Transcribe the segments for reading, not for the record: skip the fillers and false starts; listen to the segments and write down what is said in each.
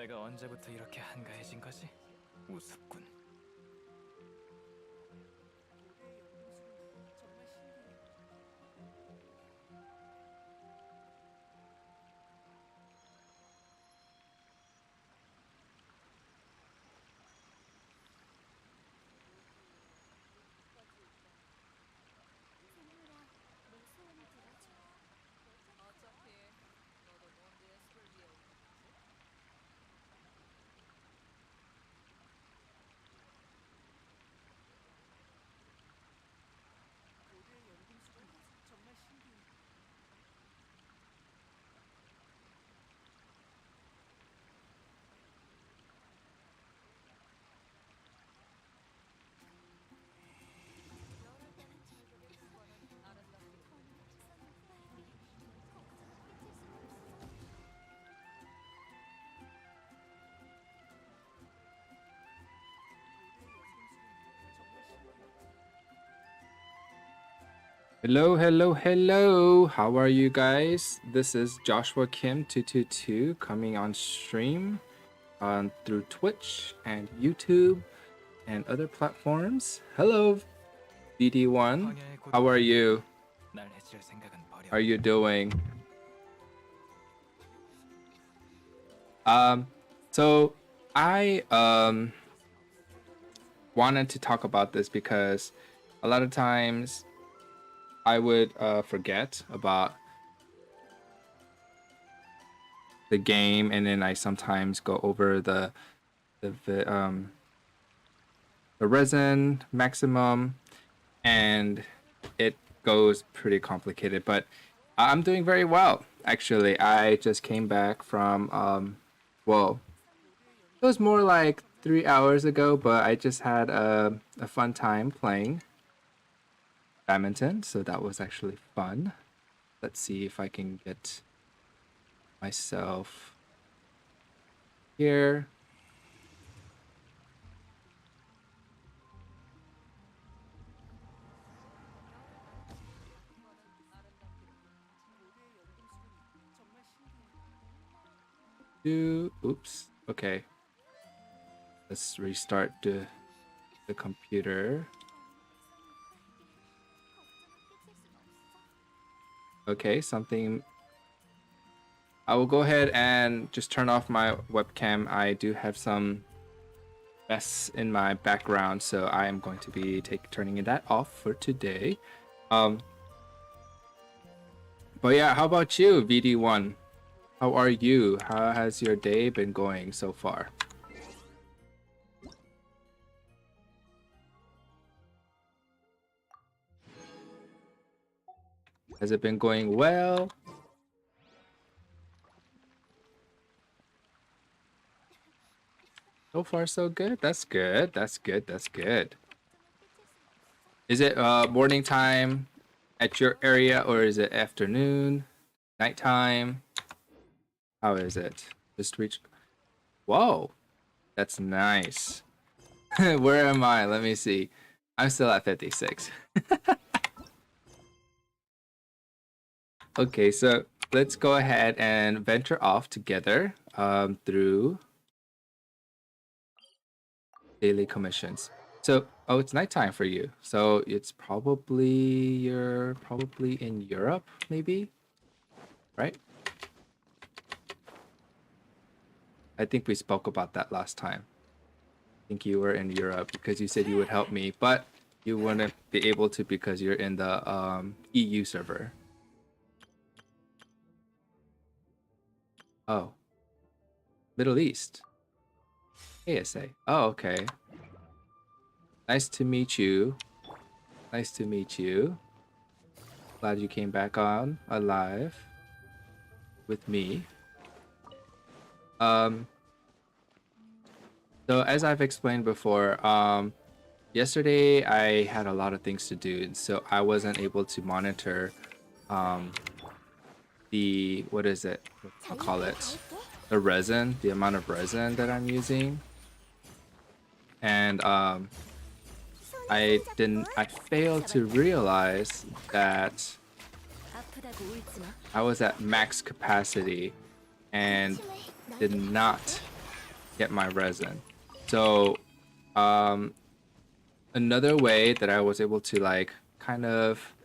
내가 언제부터 이렇게 한가해진 거지? 우습군. Hello, hello, hello. How are you guys? This is Joshua Kim 222 coming on stream through Twitch and YouTube and other platforms. Hello, BD1. How are you? How are you doing? So I wanted to talk about this because a lot of times I would forget about the game, and then I sometimes go over the resin maximum, and it goes pretty complicated. But I'm doing very well, actually. I just came back from well, it was more like 3 hours ago, but I just had a fun time playing badminton, so that was actually fun. Let's see if I can get myself here. Oops. Okay. Let's restart the computer. Okay, something. I will go ahead and just turn off my webcam. I do have some mess in my background, so I am going to be turning that off for today. But yeah, how about you, VD1? How are you? How has your day been going so far? Has it been going well? So far, so good. That's good. That's good. That's good. Is it morning time at your area, or is it afternoon, nighttime? How is it? Just reach. Whoa, that's nice. Where am I? Let me see. I'm still at 56. Okay, so let's go ahead and venture off together through daily commissions. So, oh, it's nighttime for you. So you're probably in Europe, maybe, right? I think we spoke about that last time. I think you were in Europe because you said you would help me, but you wouldn't be able to because you're in the EU server. Oh, Middle East. ASA. Oh, okay. Nice to meet you. Nice to meet you. Glad you came back on alive with me. So as I've explained before, yesterday I had a lot of things to do, so I wasn't able to monitor the what is it? I'll call it the resin, the amount of resin that I'm using, and I failed to realize that I was at max capacity and did not get my resin. So another way that I was able to like kind of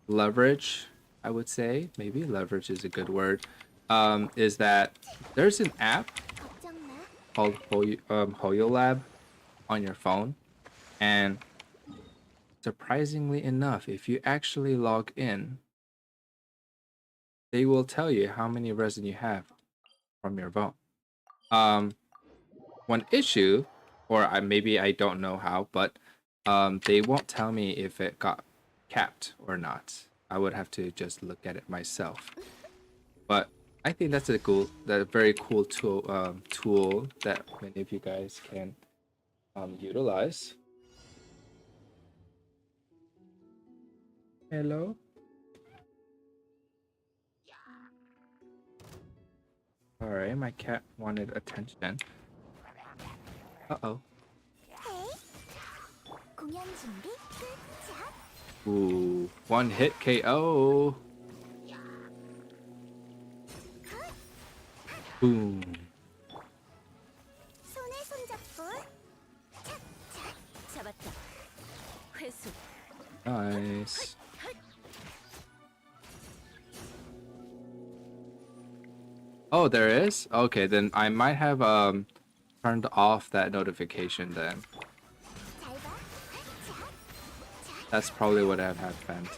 leverage, I would say, maybe leverage is a good word, is that there's an app 걱정 마. called Hoyo Lab on your phone, and surprisingly enough, if you actually log in, they will tell you how many resin you have from your phone. One issue, or maybe I don't know how, but they won't tell me if it got capped or not. I would have to just look at it myself. But I think that's a very cool tool that many of you guys can utilize. Hello. All right, my cat wanted attention. Uh-oh. 헤이. 공연 준비 끝. 자, Ooh, one hit KO. Boom. 손에 손잡고. 착, 착. 잡았다. 회수. Nice. Oh, there is? Okay, then I might have turned off that notification then. 잘 봐. 착. That's probably what I've happened.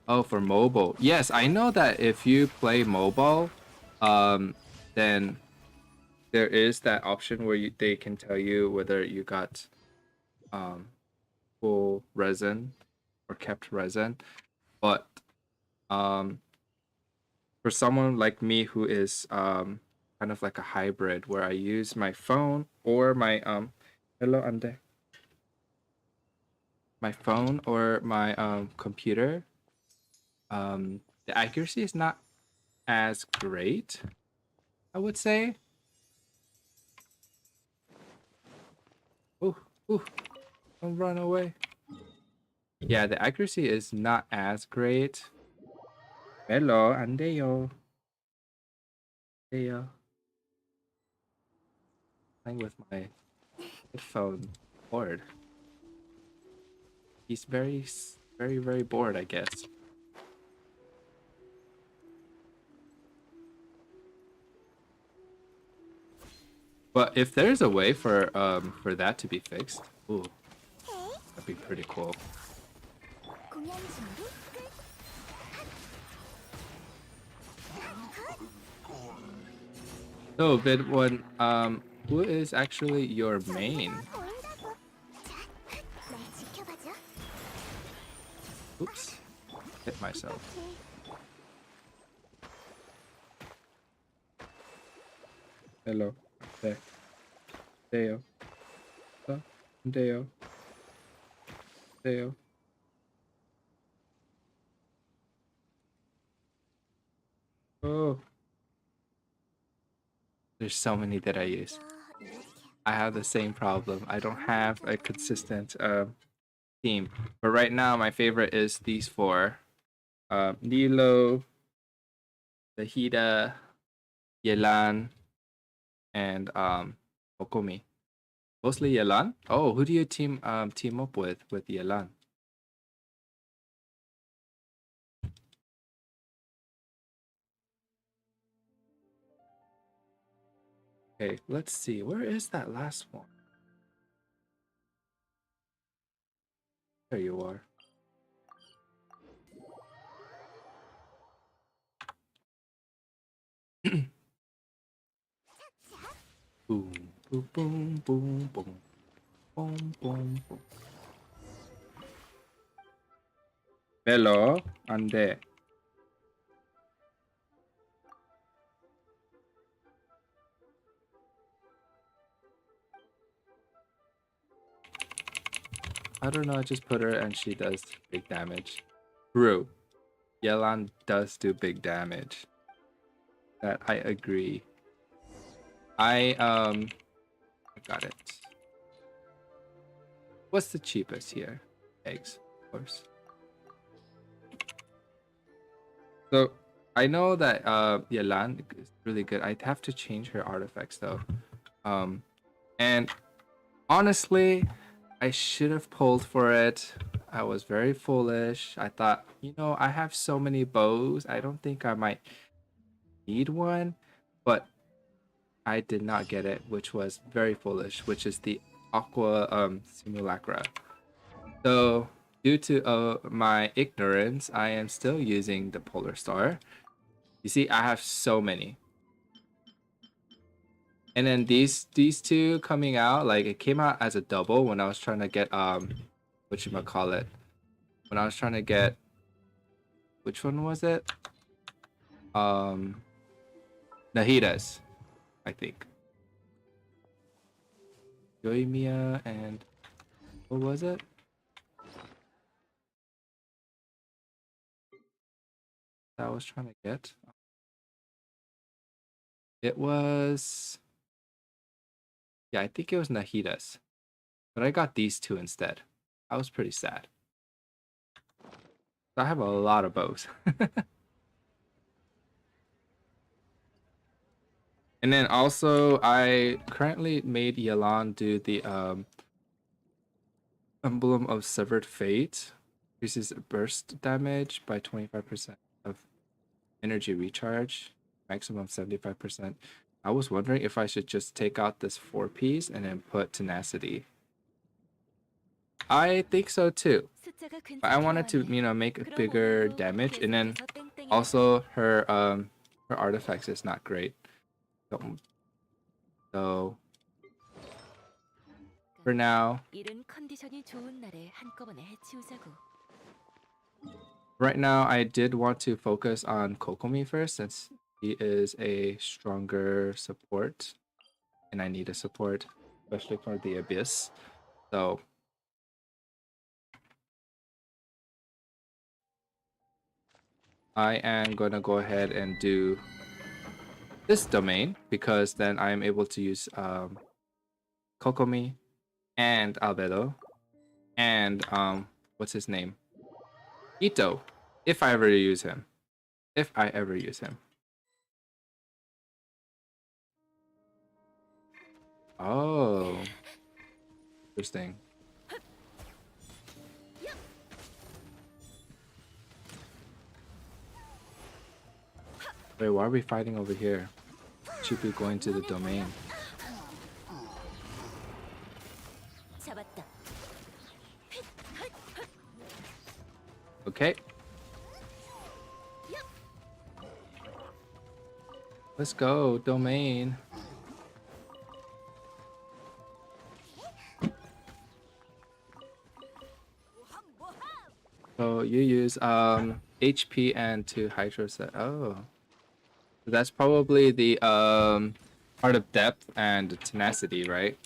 Oh, for mobile. Yes, I know that if you play mobile, then there is that option where they can tell you whether you got full resin or kept resin. But for someone like me who is kind of like a hybrid where I use my phone or my hello Ande. My phone or my computer, the accuracy is not as great, I would say. Ooh, ooh, don't run away. Yeah, the accuracy is not as great. Hello, Andeo. Andeo. Playing with my headphone cord. He's very, very bored, I guess. But if there's a way for that to be fixed, ooh, 헤이. that'd be pretty cool. 공연 준비 끝. So, Vidwan, who is actually your main? 보인다고. 자, 날 지켜봐줘. Oops, hit myself. Hello, there, Deo, Deo, Deo. Oh, there's so many that I use. 저 이렇게. I have the same problem. I don't have a consistent theme. But right now, my favorite is these four: Nilo, Zahida, Yelan, and Okumi. Mostly Yelan. Oh, who do you team up with Yelan? Okay, let's see. Where is that last one? There you are. Boom, boom, boom, boom, boom, boom, boom, boom. Hello, Ande. I don't know, I just put her and she does big damage. True. Yelan does do big damage. That I agree. I got it. What's the cheapest here? Eggs, of course. So I know that Yelan is really good. I'd have to change her artifacts though. And honestly, I should have pulled for it. I was very foolish. I thought, I have so many bows. I don't think I might need one, but I did not get it, which was very foolish, which is the Aqua Simulacra. So, due to my ignorance, I am still using the Polar Star. You see, I have so many. And then these two coming out, like it came out as a double when I was trying to get whatchamacallit. When I was trying to get, which one was it? Nahidas, I think. Yoimiya and what was it? That I was trying to get. It was, yeah, I think it was Nahidas, but I got these two instead. I was pretty sad. I have a lot of bows. And then also, I currently made Yelan do the Emblem of Severed Fate. Increases burst damage by 25% of energy recharge, maximum 75%. I was wondering if I should just take out this 4-piece and then put Tenacity. I think so too. But I wanted to, make a bigger damage, and then also her artifacts is not great. So for now, right now I did want to focus on Kokomi first, since he is a stronger support, and I need a support, especially for the Abyss. So I am gonna go ahead and do this domain, because then I am able to use Kokomi and Albedo and what's his name? Ito, if I ever use him. If I ever use him. Oh, interesting. Wait, why are we fighting over here? Should be going to the domain. Okay. Let's go, domain. So you use HP and 2 Hydro set. Oh. That's probably the part of depth and tenacity, right?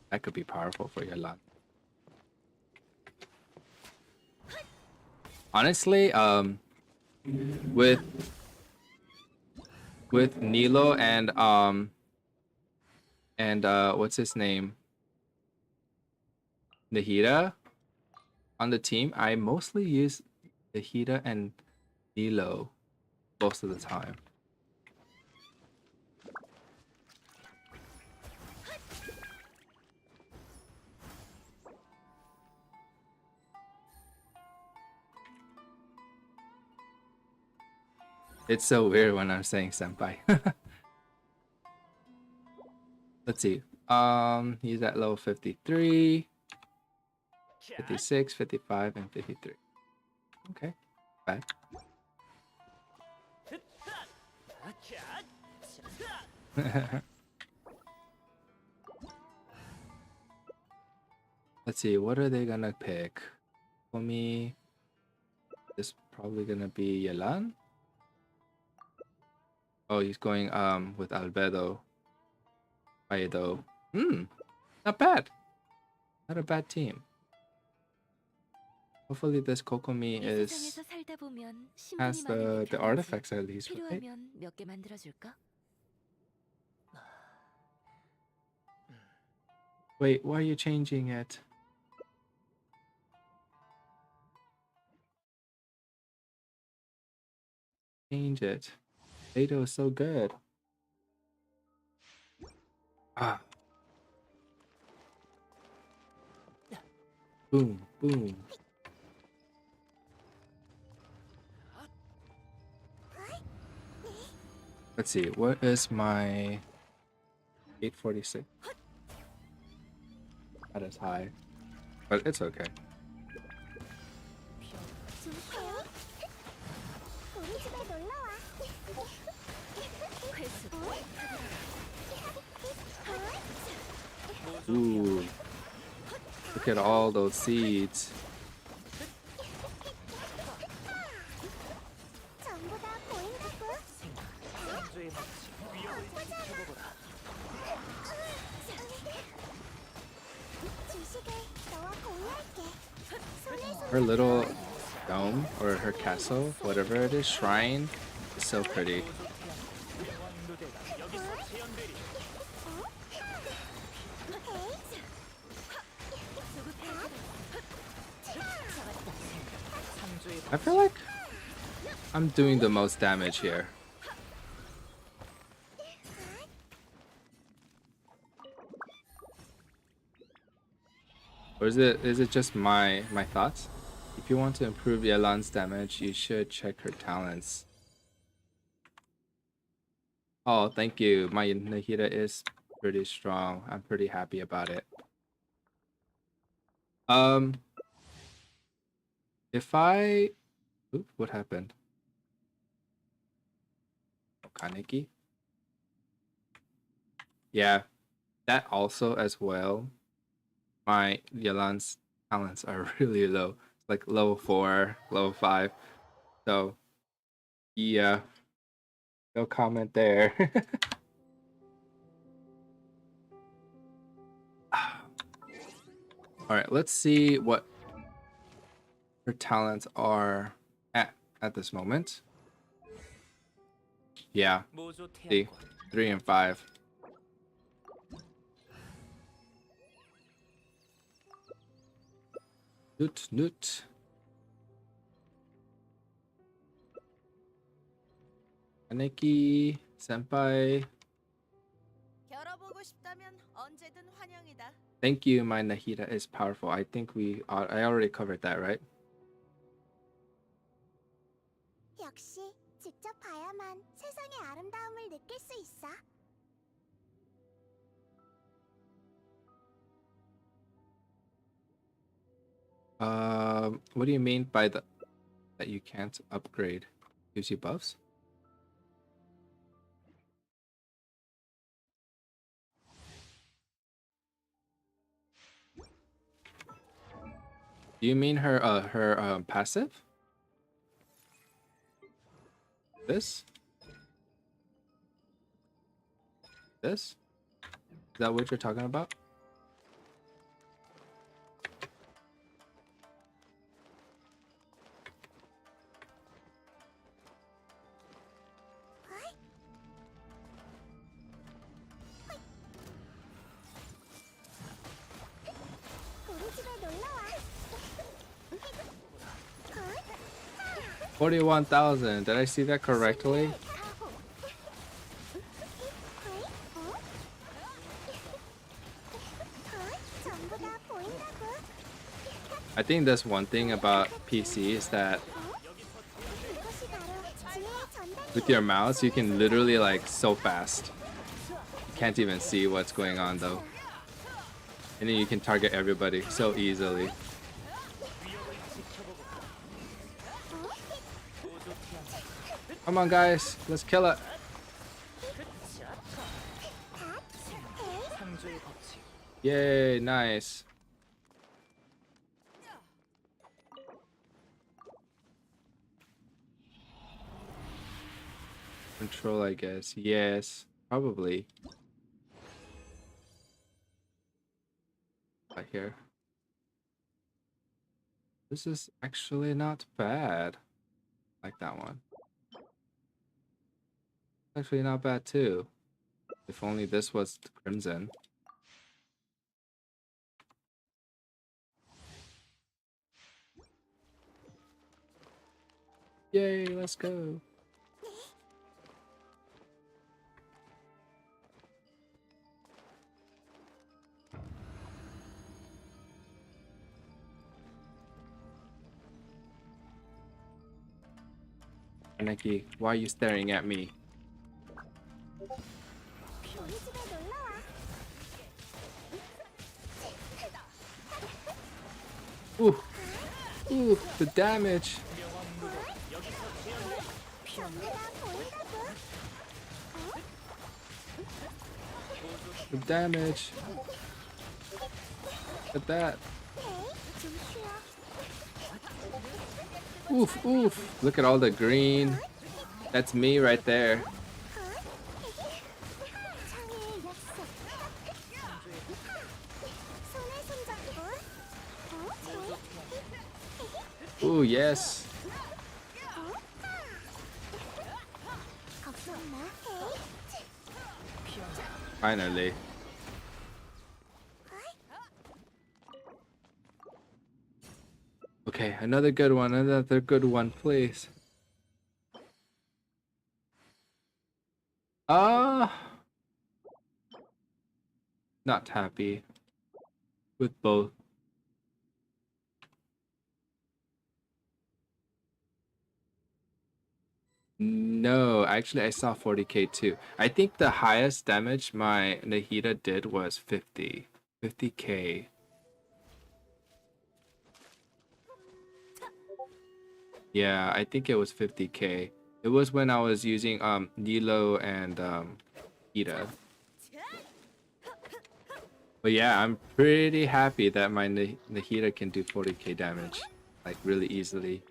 That could be powerful for your lot. Honestly, with Nilo and what's his name? Nahida on the team, I mostly use Nahida and Nilo most of the time. It's so weird when I'm saying senpai. Let's see. He's at level 53, 56, 55, and 53. Okay, bad. Let's see, what are they gonna pick? For me, this is probably gonna be Yelan. Oh, he's going with Albedo. Aido. Not bad. Not a bad team. Hopefully this Kokomi has the artifacts at least, right? Wait, why are you changing it? Change it. Potato is so good. Ah. Boom, boom. Let's see, what is my 846? That is high, but it's okay. 좋대요. 우리 집에 놀러 와. 회수. Ooh. Look at all those seeds. 전부 다 보인다고. 주식을 너와 공유할게. 손에 Her little dome or her castle, whatever it is, shrine, is so pretty. I feel like I'm doing the most damage here. Or is it just my thoughts? If you want to improve Yelan's damage, you should check her talents. Oh, thank you. My Nahida is pretty strong. I'm pretty happy about it. If I... Oop, what happened? Kaneki? Yeah, that also as well. My Yelan's talents are really low. Like level 4, level 5. So, yeah. No comment there. Alright, let's see what her talents are at this moment. Yeah, see, 3 and 5. Noot. Kaneki senpai. 겨뤄보고 싶다면 언제든 환영이다. Thank you, my Nahida is powerful. I think I already covered that, right? 역시 직접 봐야만 세상의 아름다움을 느낄 수 있어. What do you mean by that you can't upgrade? Gives you buffs? Do you mean her passive? This? This? Is that what you're talking about? 우리 집에 놀러 와. 41,000. Did I see that correctly? 전부 다 보인다고. I think that's one thing about PC is that 이것이 바로 지혜의 전당이야. with your mouse you can literally like so fast. You can't even see what's going on though. And then you can target everybody so easily. Come on guys, let's kill it. Yay, nice. Control, I guess. Yes, probably. Right here. This is actually not bad. Like that one. Actually not bad too. If only this was Crimson. Yay, let's go. Kaneki, why are you staring at me? 우리 집에 놀러 와. Ooh, ooh, the damage. 경계가 보인다고. The damage. Look at that. 헤이, 좀 쉬어. Oof, oof. Look at all the green. That's me right there. 창의의 약속. 손에 손잡고. Ooh, yes. 걱정 마. 헤이. Finally. Okay, another good one, please. Not happy with both. No, actually I saw 40k too. I think the highest damage my Nahida did was 50. 50k. Yeah, I think it was 50k. It was when I was using Nilo and Hida. But yeah, I'm pretty happy that my Nahida can do 40k damage, like really easily.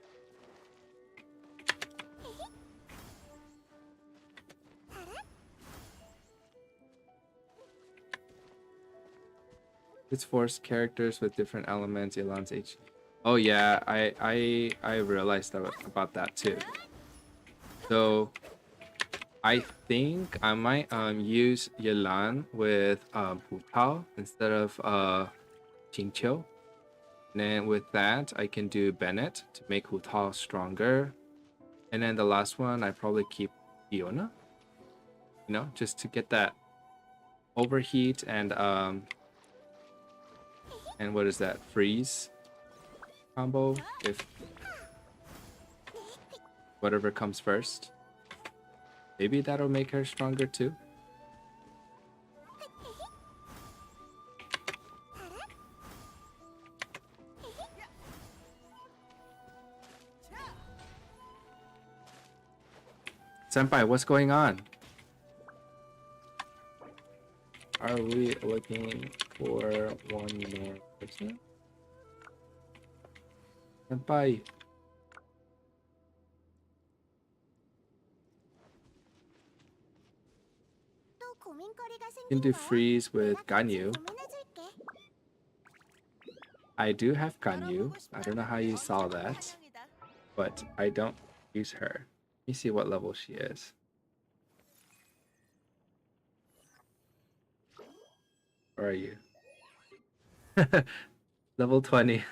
It's forced characters with different elements. Elan's H. Oh yeah, I realized about that too. So I think I might use Yelan with Hu Tao instead of Qingqiu. And then with that I can do Bennett to make Hu Tao stronger. And then the last one I probably keep Fiona. You know, just to get that overheat and what is that? Freeze combo if whatever comes first. Maybe that'll make her stronger too. Senpai, what's going on? Are we looking for one more person? Senpai. 또 고민거리가 Can do 생긴 거야? freeze with 내가 같이 Ganyu. 고민해줄게. I do have Ganyu. I don't know how you saw that, but I don't use her. Let me see what level she is. Where are you? Level 20.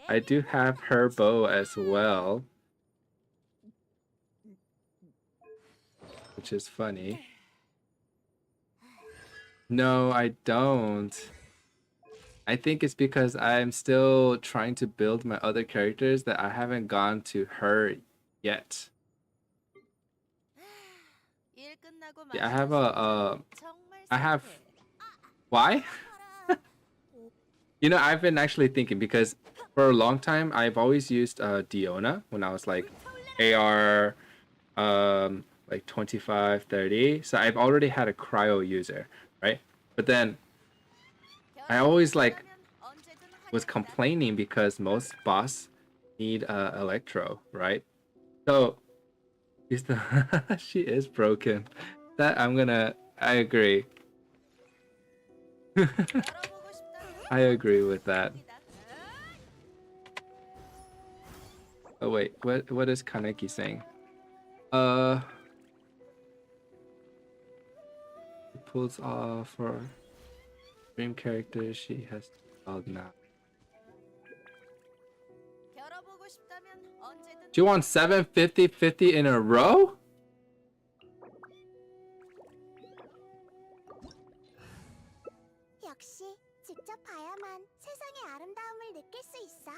I do have her bow as well, which is funny. No, I don't. I think it's because I'm still trying to build my other characters that I haven't gone to her yet. Yeah, I have why? You know, I've been actually thinking because for a long time I've always used Diona when I was like AR like 25, 30. So I've already had a cryo user, right? But then I always like was complaining because most boss need electro, right? So she's the she is broken. That I agree. I agree with that. Oh wait, what is Kaneki saying? It pulls off her dream character she has called now. She won 750 in a row? 역시 직접 봐야만 세상의 아름다움을 느낄 수 있어.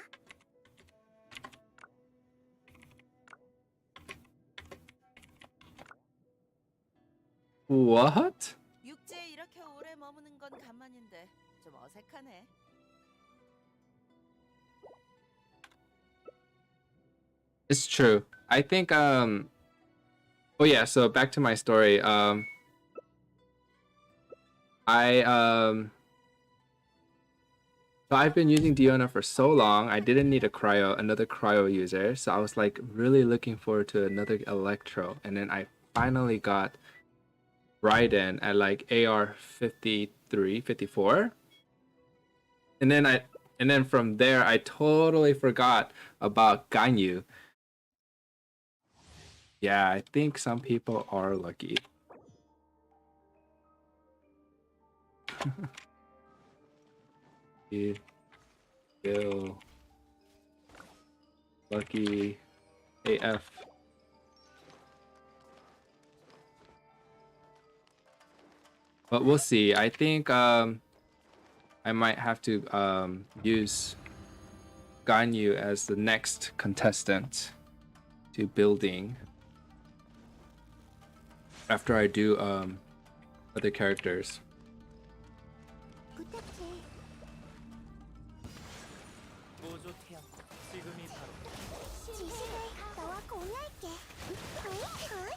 What? 육지에 이렇게 오래 머무는 건 간만인데 좀 어색하네. It's true. I think oh yeah, so back to my story. I so I've been using Diona for so long. I didn't need another cryo user. So I was like really looking forward to another Electro, and then I finally got Raiden at like AR 53, 54. And then from there I totally forgot about Ganyu. Yeah, I think some people are lucky. You feel lucky AF. But we'll see. I think I might have to use Ganyu as the next contestant to building after I do other characters. 부탁해. 지식을 너와 공유할게.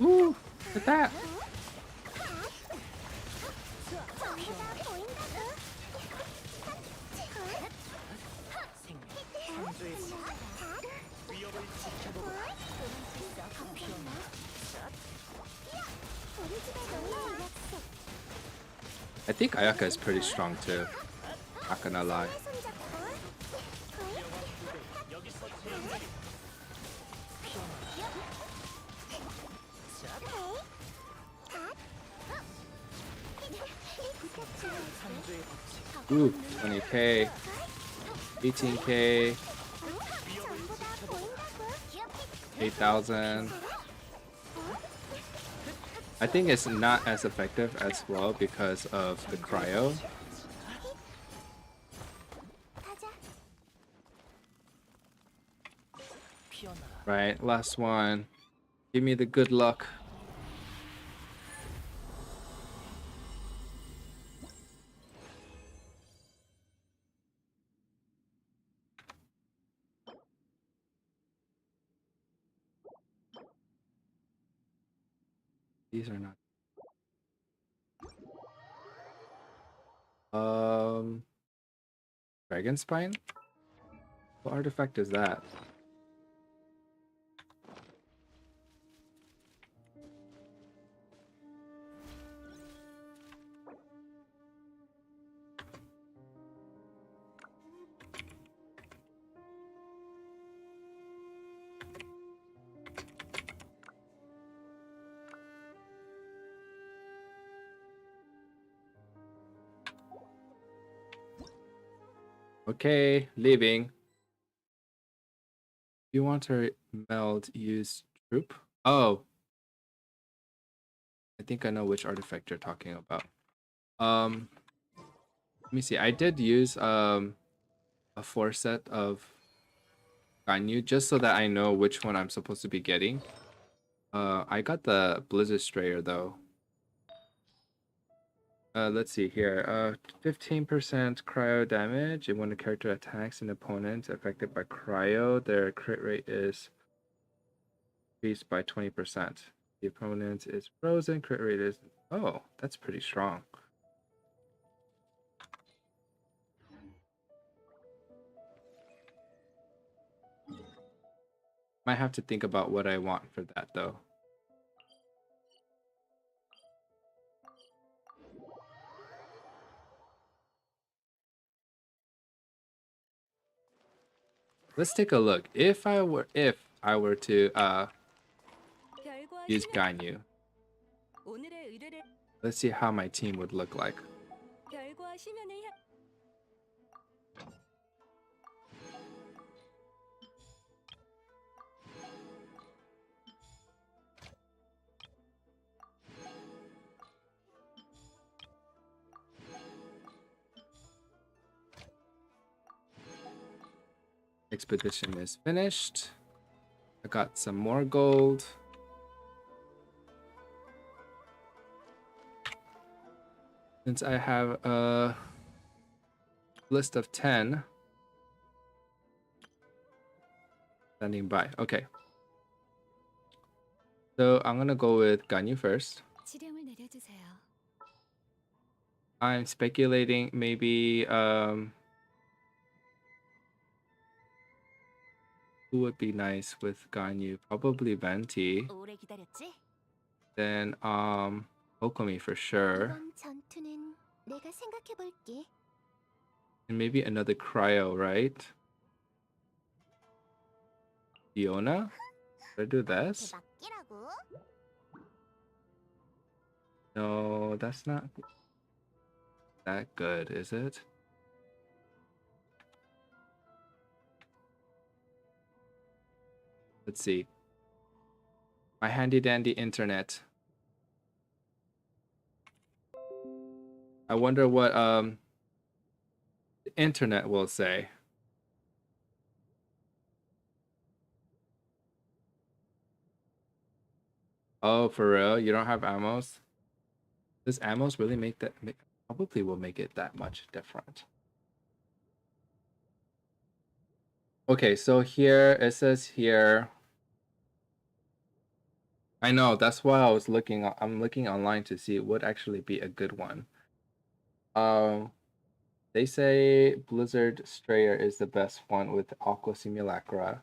Ooh, look at that. 전부 다 보인다고. 우리 집에 놀러 와. I think Ayaka is pretty strong too. Not gonna lie. Ooh, 20k, 18k, 8,000. I think it's not as effective as well because of the cryo. Right, last one. Give me the good luck. These are not. Dragon Spine? What artifact is that? Okay, leaving. You want to meld, use troop? Oh. I think I know which artifact you're talking about. Let me see. I did use a 4 set of Ganyu just so that I know which one I'm supposed to be getting. I got the Blizzard Strayer though. Let's see here. 15% cryo damage. And when a character attacks an opponent affected by cryo, their crit rate is increased by 20%. The opponent is frozen. Crit rate is... Oh, that's pretty strong. Might have to think about what I want for that though. Let's take a look. If I were to use Ganyu, let's see how my team would look like. Expedition is finished. I got some more gold. Since I have a list of 10 standing by. Okay. So I'm gonna go with Ganyu first. 지령을 내려주세요. I'm speculating maybe who would be nice with Ganyu? Probably Venti. 오래 기다렸지? Then Okami for sure. 이번 전투는 내가 생각해 볼게. And maybe another Cryo, right? Fiona? Should I do this? 맡기라고. No, that's not that good, is it? Let's see. My handy dandy internet. I wonder what the internet will say. Oh, for real? You don't have ammos? Does ammos really make that? Probably will make it that much different. Okay, so here it says here. I know, that's why I was looking. I'm looking online to see what would actually be a good one. They say Blizzard Strayer is the best one with Aqua Simulacra.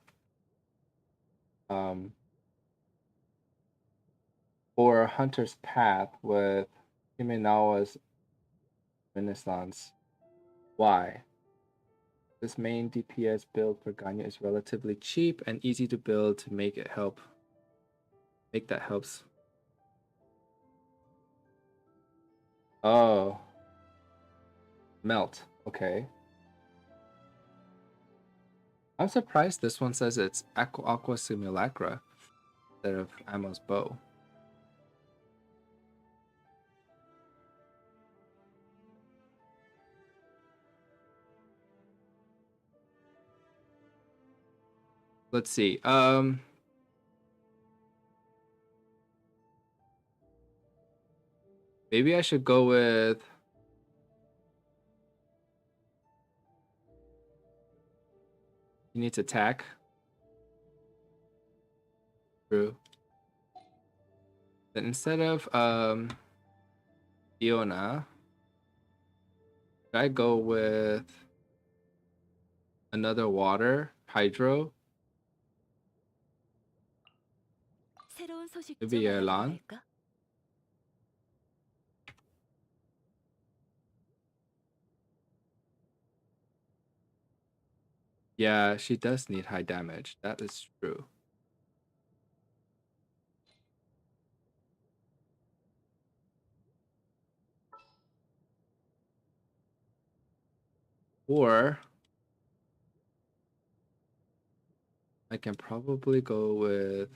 Or Hunter's Path with Himenawa's Renaissance. Why? This main DPS build for Ganyu is relatively cheap and easy to build to make it help. Make that helps. Oh. Melt. Okay. I'm surprised this one says it's Aqua Simulacra instead of Ammo's Bow. Let's see. Maybe I should go with he needs attack. True. Then instead of Fiona, should I go with another water, Hydro? 새로운 소식 Maybe 좀 Erlan? 알아볼까? Yeah, she does need high damage. That is true. Or I can probably go with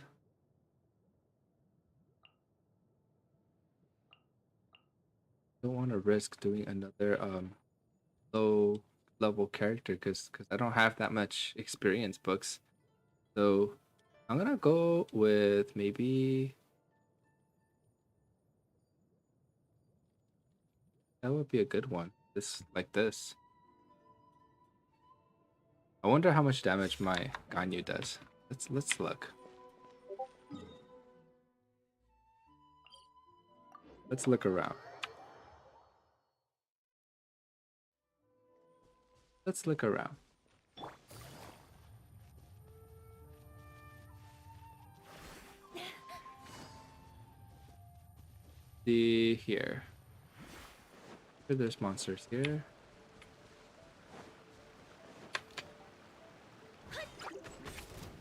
don't want to risk doing another low level character because I don't have that much experience books. So I'm gonna go with maybe that would be a good one. This like this. I wonder how much damage my Ganyu does. Let's look. Let's look around. Let's look around. See here. There's monsters here.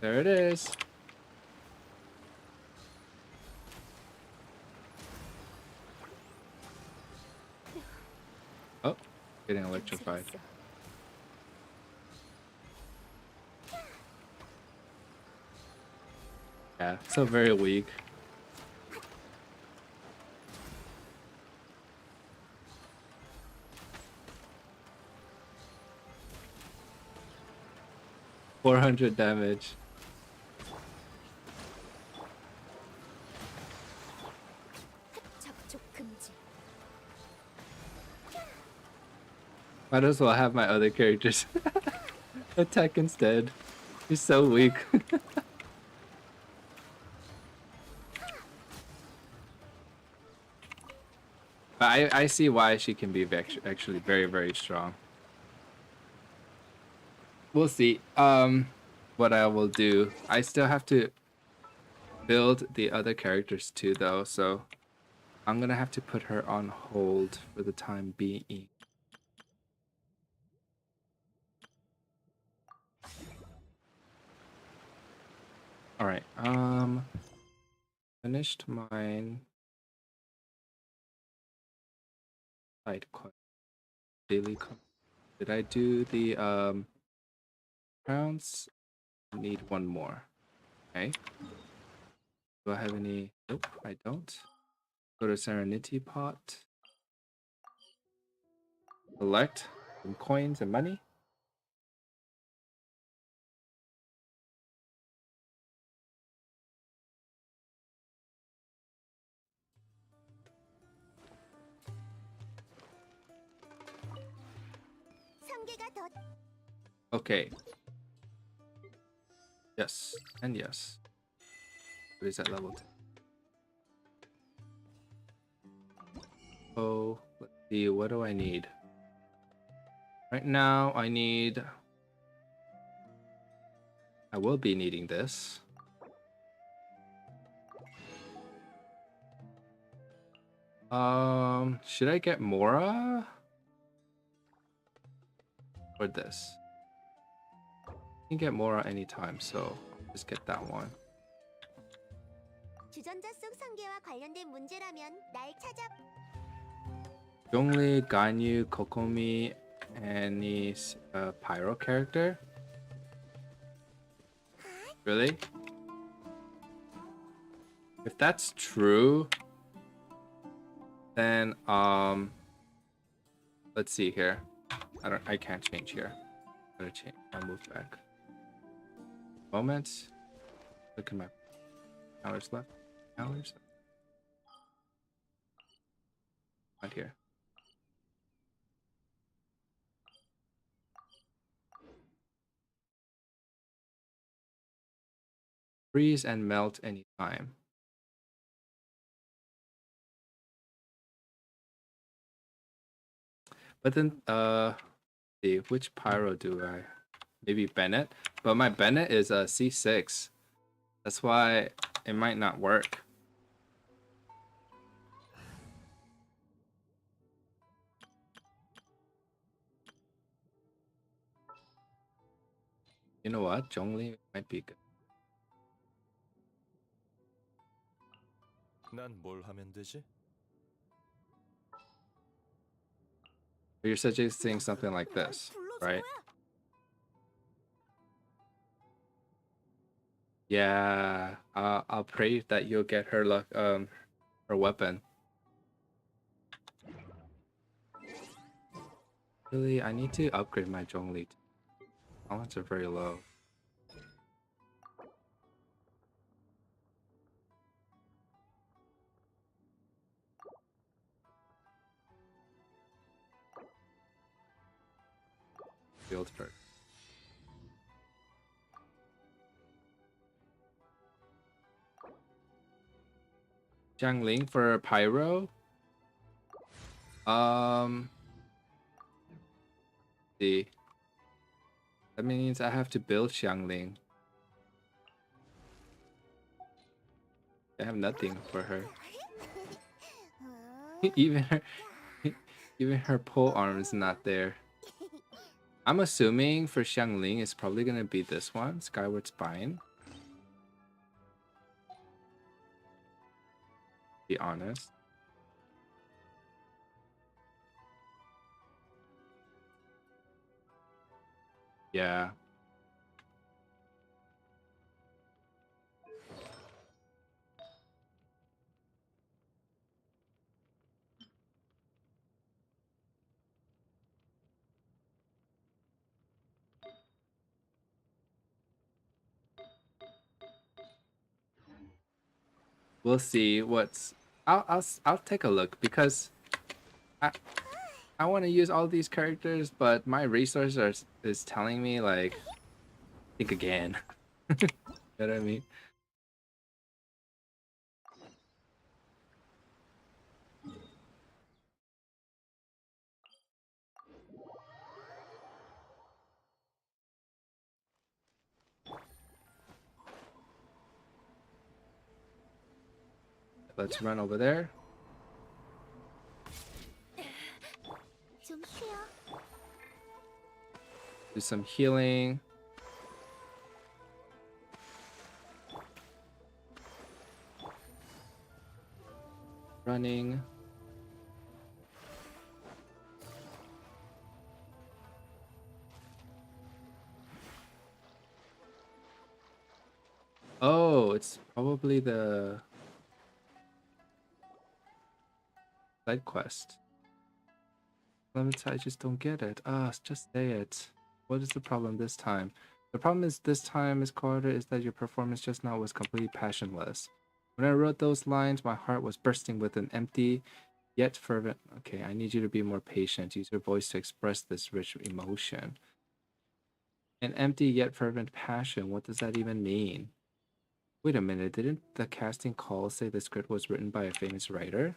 There it is. Oh, getting electrified. 괜찮았어. Yeah, so very weak. $400 damage. 접촉 금지. Might as well have my other characters attack instead. He's so weak. But I see why she can be actually very, very strong. We'll see. What I will do. I still have to build the other characters too, though. So I'm gonna have to put her on hold for the time being. All right. Finished mine. Side quest. Daily. Did I do the rounds? Need one more. Okay. Do I have any? Nope, I don't. Go to Serenity Pot. Select some coins and money. 성계가 더 Okay. Yes, and yes. What is that level 10? Oh, let's see. What do I need? Right now, I will be needing this. Should I get Mora? Or this? You can get Mora anytime, so I'll just get that one. 주전자 속 성계와 관련된 문제라면 날 찾아. Zhongli, Ganyu, Kokomi, any Pyro character? Really? If that's true, then let's see here. I can't change here. Gotta change. I'll move back. Moment. Look at my hours left. Hours. Right here. Freeze and melt anytime. But then see which pyro do I? Maybe Bennett. But my Bennett is a C6. That's why it might not work. You know what? Zhongli might be good. 난 뭘 하면 되지? But you're suggesting something like this, right? Yeah, I'll pray that you'll get her luck, her weapon. Really, I need to upgrade my Zhongli. Talents are very low. Field first. Jiangling for Pyro. See. That means I have to build Xiangling. I have nothing for her. even her pole arm is not there. I'm assuming for Xiangling it's probably gonna be this one, Skyward Spine. Be honest. Yeah. We'll see what's I'll take a look because I want to use all these characters, but my resources is telling me like think again. You know what I mean? Let's run over there. 좀 쉬어. Do some healing. Running. Oh, it's probably the side quest. I just don't get it. Just say it. What is the problem this time? The problem is this time, Miss Carter, is that your performance just now was completely passionless. When I wrote those lines, my heart was bursting with an empty yet fervent. Okay, I need you to be more patient. Use your voice to express this rich emotion. An empty yet fervent passion. What does that even mean? Wait a minute, didn't the casting call say the script was written by a famous writer?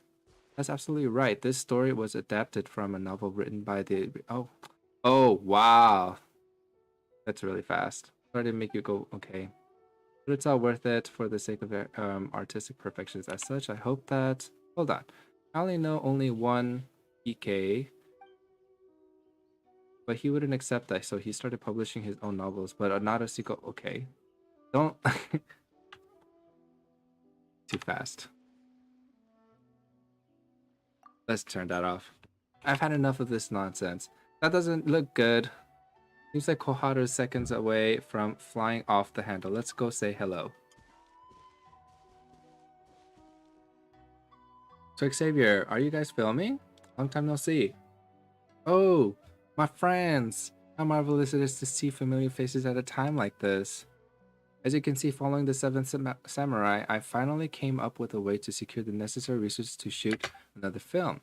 That's absolutely right. This story was adapted from a novel written by the... Oh, wow. That's really fast. Sorry to make you go, okay. But it's all worth it for the sake of artistic perfections as such. I hope that... Hold on. I only know only one PK, but he wouldn't accept that, so he started publishing his own novels, but not a sequel. Okay. Don't... Too fast. Let's turn that off. I've had enough of this nonsense. That doesn't look good. Seems like Koharu is seconds away from flying off the handle. Let's go say hello. So Xavier, are you guys filming? Long time no see. Oh, my friends. How marvelous it is to see familiar faces at a time like this. As you can see, following the Seventh Samurai, I finally came up with a way to secure the necessary resources to shoot another film.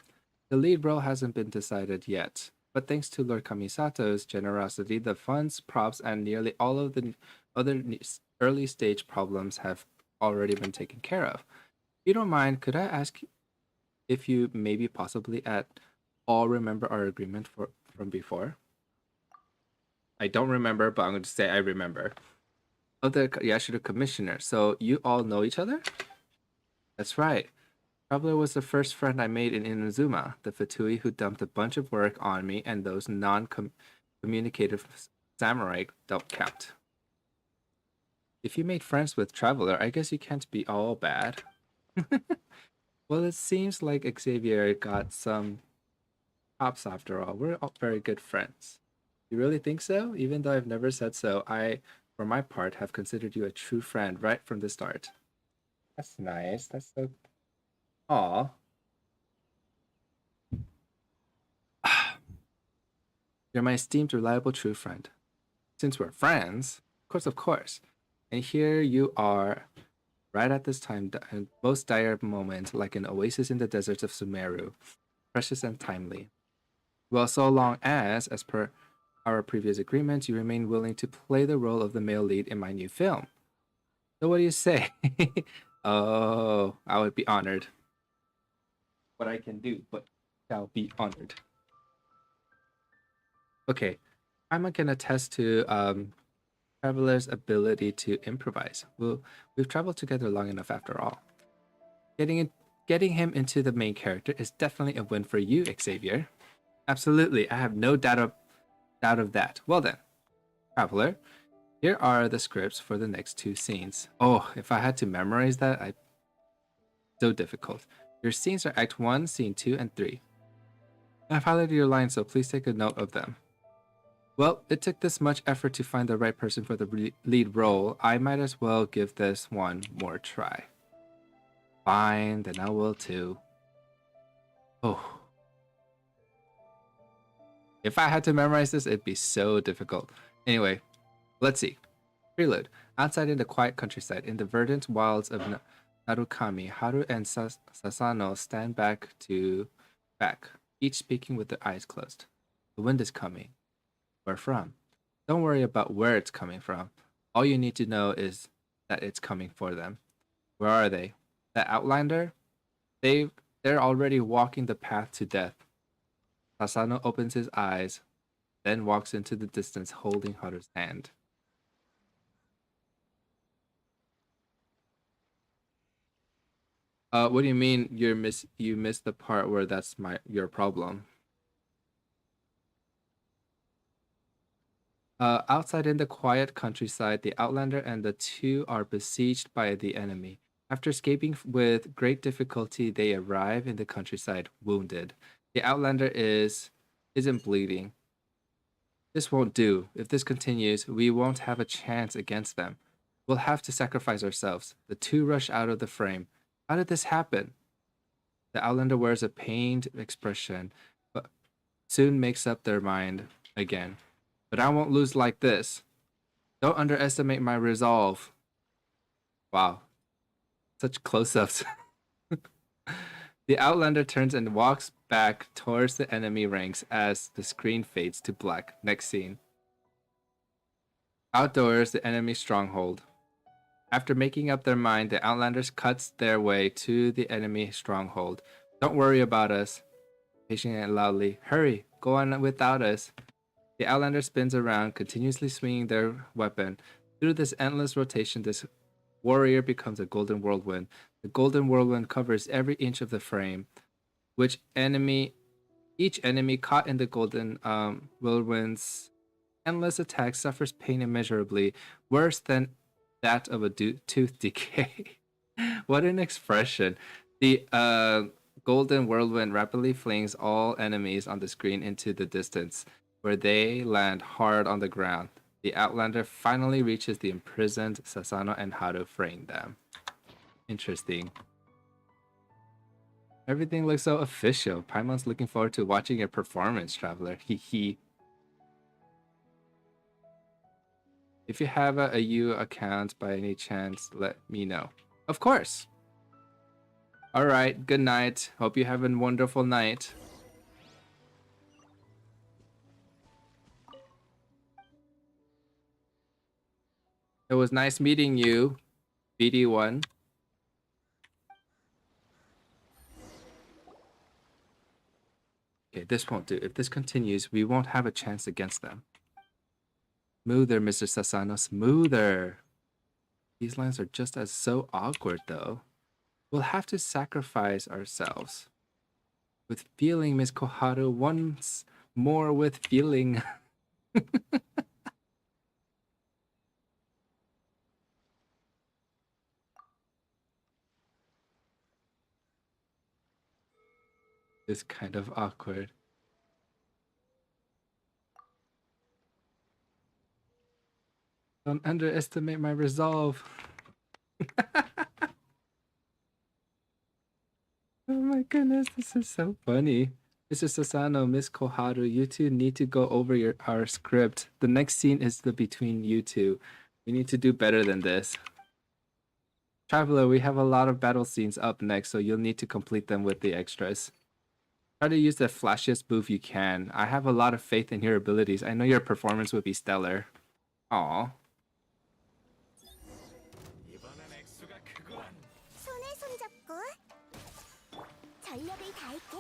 The lead role hasn't been decided yet, but thanks to Lord Kamisato's generosity, the funds, props, and nearly all of the other early stage problems have already been taken care of. If you don't mind, could I ask if you maybe possibly at all remember our agreement from before? I don't remember, but I'm going to say I remember. Of the Yashiro Commissioner. So you all know each other? That's right. Traveler was the first friend I made in Inazuma, the Fatui who dumped a bunch of work on me, and those non-communicative samurai don't count. If you made friends with Traveler, I guess you can't be all bad. Well, it seems like Xavier got some props after all. We're all very good friends. You really think so? Even though I've never said so, I, for my part, have considered you a true friend right from the start. That's nice. That's so... Aw. You're my esteemed, reliable, true friend. Since we're friends, of course. And here you are, right at this time, most dire moment, like an oasis in the deserts of Sumeru. Precious and timely. Well, so long as per our previous agreement, you remain willing to play the role of the male lead in my new film. So what do you say? Oh, I would be honored. What I can do, but shall be honored. Okay, I'm gonna attest to Traveler's ability to improvise. We've traveled together long enough after all. Getting him into the main character is definitely a win for you, Xavier. Absolutely, I have no doubt of that. Well then, Traveler, here are the scripts for the next 2 scenes. Oh, if I had to memorize that, so difficult. Your scenes are Act 1, Scene 2, and 3. I've highlighted your lines, so please take a note of them. Well, it took this much effort to find the right person for the lead role. I might as well give this one more try. Fine, then I will too. Oh. If I had to memorize this, it'd be so difficult. Anyway, let's see. Prelude. Outside in the quiet countryside, in the verdant wilds of Narukami, Haru and Sasano stand back. each speaking with their eyes closed. The wind is coming. Where from? Don't worry about where it's coming from. All you need to know is that it's coming for them. Where are they? The Outlander? They're already walking the path to death. Sasano opens his eyes, then walks into the distance holding Haru's hand. What do you mean you missed the part where that's your problem? Outside in the quiet countryside, the Outlander and the two are besieged by the enemy. After escaping with great difficulty, they arrive in the countryside wounded. The Outlander isn't bleeding. This won't do. If this continues, we won't have a chance against them. We'll have to sacrifice ourselves. The two rush out of the frame. How did this happen? The Outlander wears a pained expression, but soon makes up their mind again. But I won't lose like this. Don't underestimate my resolve. Wow. Such close-ups. The Outlander turns and walks back towards the enemy ranks as the screen fades to black. Next scene. Outdoors, the enemy stronghold. After making up their mind, the Outlanders cuts their way to the enemy stronghold. Don't worry about us. Patiently and loudly. Hurry, go on without us. The Outlander spins around, continuously swinging their weapon. Through this endless rotation, this warrior becomes a golden whirlwind. The golden whirlwind covers every inch of the frame. Each enemy caught in the golden whirlwind's endless attack suffers pain immeasurably, worse than that of a tooth decay. What an expression. The golden whirlwind rapidly flings all enemies on the screen into the distance, where they land hard on the ground. The Outlander finally reaches the imprisoned Sasano and Haru, freeing them. Interesting. Everything looks so official. Paimon's looking forward to watching your performance, Traveler. Hee. If you have a U account by any chance, let me know. Of course. Alright, good night. Hope you have a wonderful night. It was nice meeting you, BD1. Okay, this won't do. If this continues, we won't have a chance against them. Smoother, Mr. Sasano, smoother. These lines are just as so awkward, though. We'll have to sacrifice ourselves. With feeling, Miss Koharu, once more with feeling. It's kind of awkward. Don't underestimate my resolve. Oh my goodness, this is so funny. Mr. Sasano, Miss Koharu, you two need to go over our script. The next scene is between you two. We need to do better than this. Traveler, we have a lot of battle scenes up next, so you'll need to complete them with the extras. Try to use the flashiest move you can. I have a lot of faith in your abilities. I know your performance would be stellar. Aww. 손에 손잡고 전력을 다할게.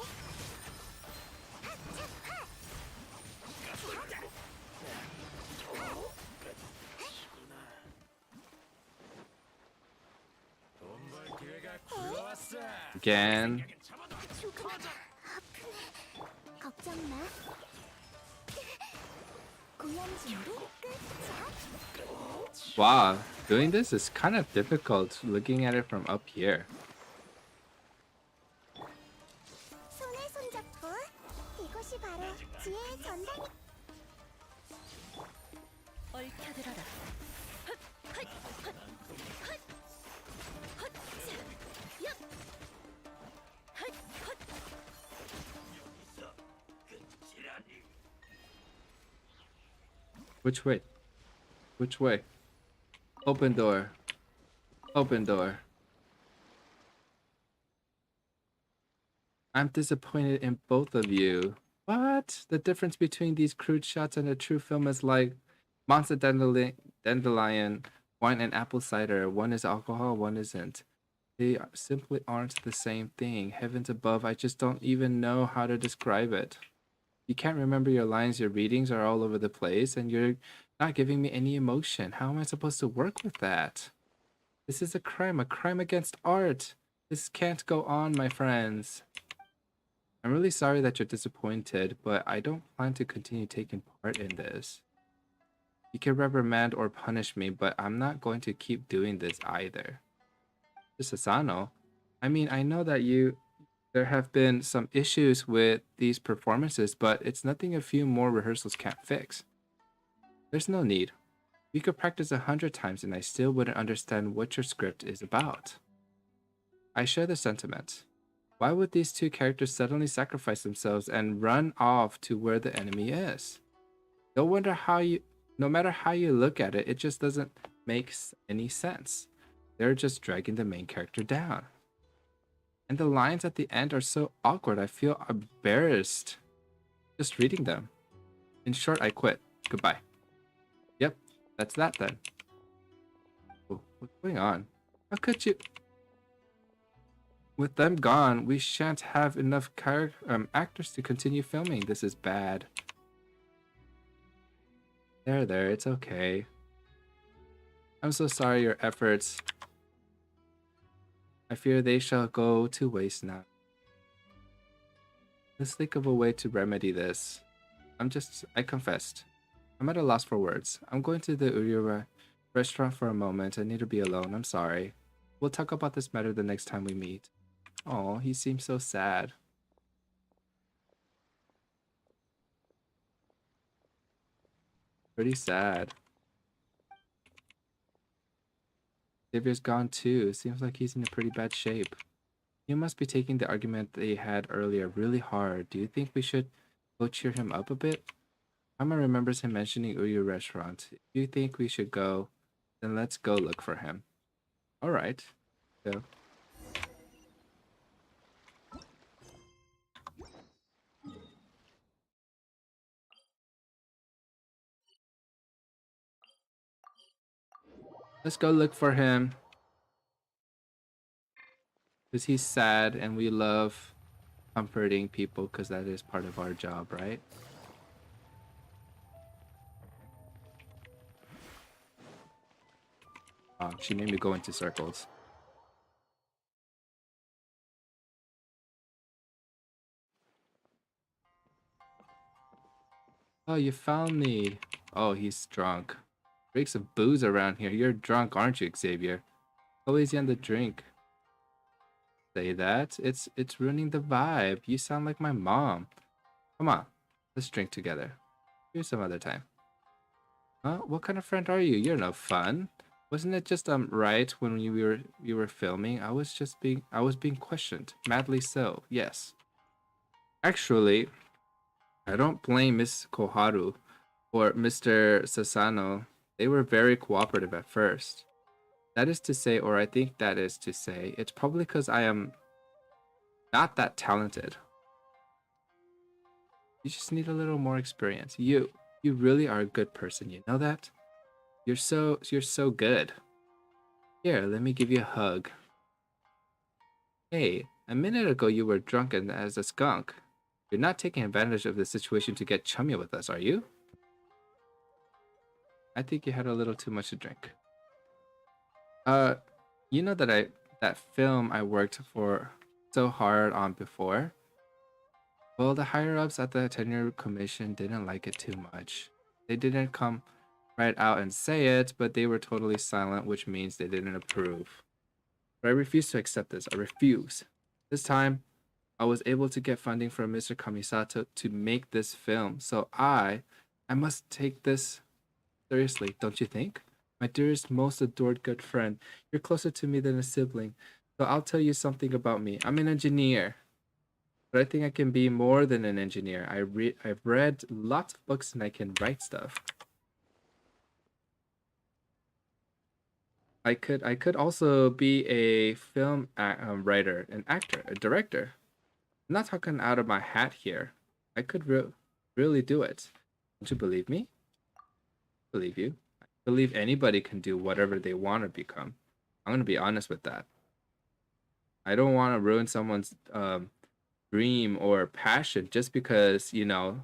Again. 걱정 마. 공연 준비 끝. Wow, doing this is kind of difficult looking at it from up here. 손에 손잡고 이곳이 바로 지혜의 전당. 얽혀들어라. Which way? Which way? Open door. Open door. I'm disappointed in both of you. What? The difference between these crude shots and a true film is like Monster Dandelion, wine and apple cider. One is alcohol, one isn't. They simply aren't the same thing. Heavens above, I just don't even know how to describe it. You can't remember your lines, your readings are all over the place, and you're not giving me any emotion. How am I supposed to work with that? This is a crime against art. This can't go on, my friends. I'm really sorry that you're disappointed, but I don't plan to continue taking part in this. You can reprimand or punish me, but I'm not going to keep doing this either. This Asano, I mean, I know that there have been some issues with these performances, but it's nothing a few more rehearsals can't fix. There's no need. We could practice 100 times and I still wouldn't understand what your script is about. I share the sentiment. Why would these two characters suddenly sacrifice themselves and run off to where the enemy is? No matter how you look at it, it just doesn't make any sense. They're just dragging the main character down. And the lines at the end are so awkward, I feel embarrassed just reading them. In short, I quit. Goodbye. Yep, that's that then. Oh, what's going on? How could you? With them gone, we shan't have enough actors to continue filming. This is bad. There, it's okay. I'm so sorry your efforts. I fear they shall go to waste now. Let's think of a way to remedy this. I confessed. I'm at a loss for words. I'm going to the Uriura restaurant for a moment. I need to be alone. I'm sorry. We'll talk about this matter the next time we meet. Oh, he seems so sad. Pretty sad. Xavier's gone too. Seems like he's in a pretty bad shape. You must be taking the argument they had earlier really hard. Do you think we should go cheer him up a bit? Mama remembers him mentioning Uyu restaurant. If you think we should go, then let's go look for him. Alright. So. Let's go look for him. Because he's sad and we love comforting people because that is part of our job, right? Oh, she made me go into circles. Oh, you found me. Oh, he's drunk. Break some booze around here. You're drunk, aren't you, Xavier? Go easy on the drink. Say that. It's ruining the vibe. You sound like my mom. Come on, let's drink together. Here's some other time. Huh? What kind of friend are you? You're no fun. Wasn't it just right when you were filming? I was being questioned. Madly so. Yes. Actually, I don't blame Miss Koharu or Mr. Sasano. They were very cooperative at first. That is to say, or I think that is to say, it's probably because I am not that talented. You just need a little more experience. You really are a good person, you know that? You're so good. Here, let me give you a hug. Hey, a minute ago you were drunken as a skunk. You're not taking advantage of the situation to get chummy with us, are you? I think you had a little too much to drink. You know that film I worked for so hard on before? Well, the higher-ups at the tenure commission didn't like it too much. They didn't come right out and say it, but they were totally silent, which means they didn't approve. But I refuse to accept this. I refuse. This time, I was able to get funding from Mr. Kamisato to make this film, so I must take this seriously, don't you think? My dearest, most adored good friend, you're closer to me than a sibling, so I'll tell you something about me. I'm an engineer, but I think I can be more than an engineer. I've read lots of books and I can write stuff. I could also be a film writer, an actor, a director. I'm not talking out of my hat here. I could really do it. Don't you believe me? Believe you. I believe anybody can do whatever they want to become. I'm gonna be honest with that. I don't want to ruin someone's dream or passion just because, you know,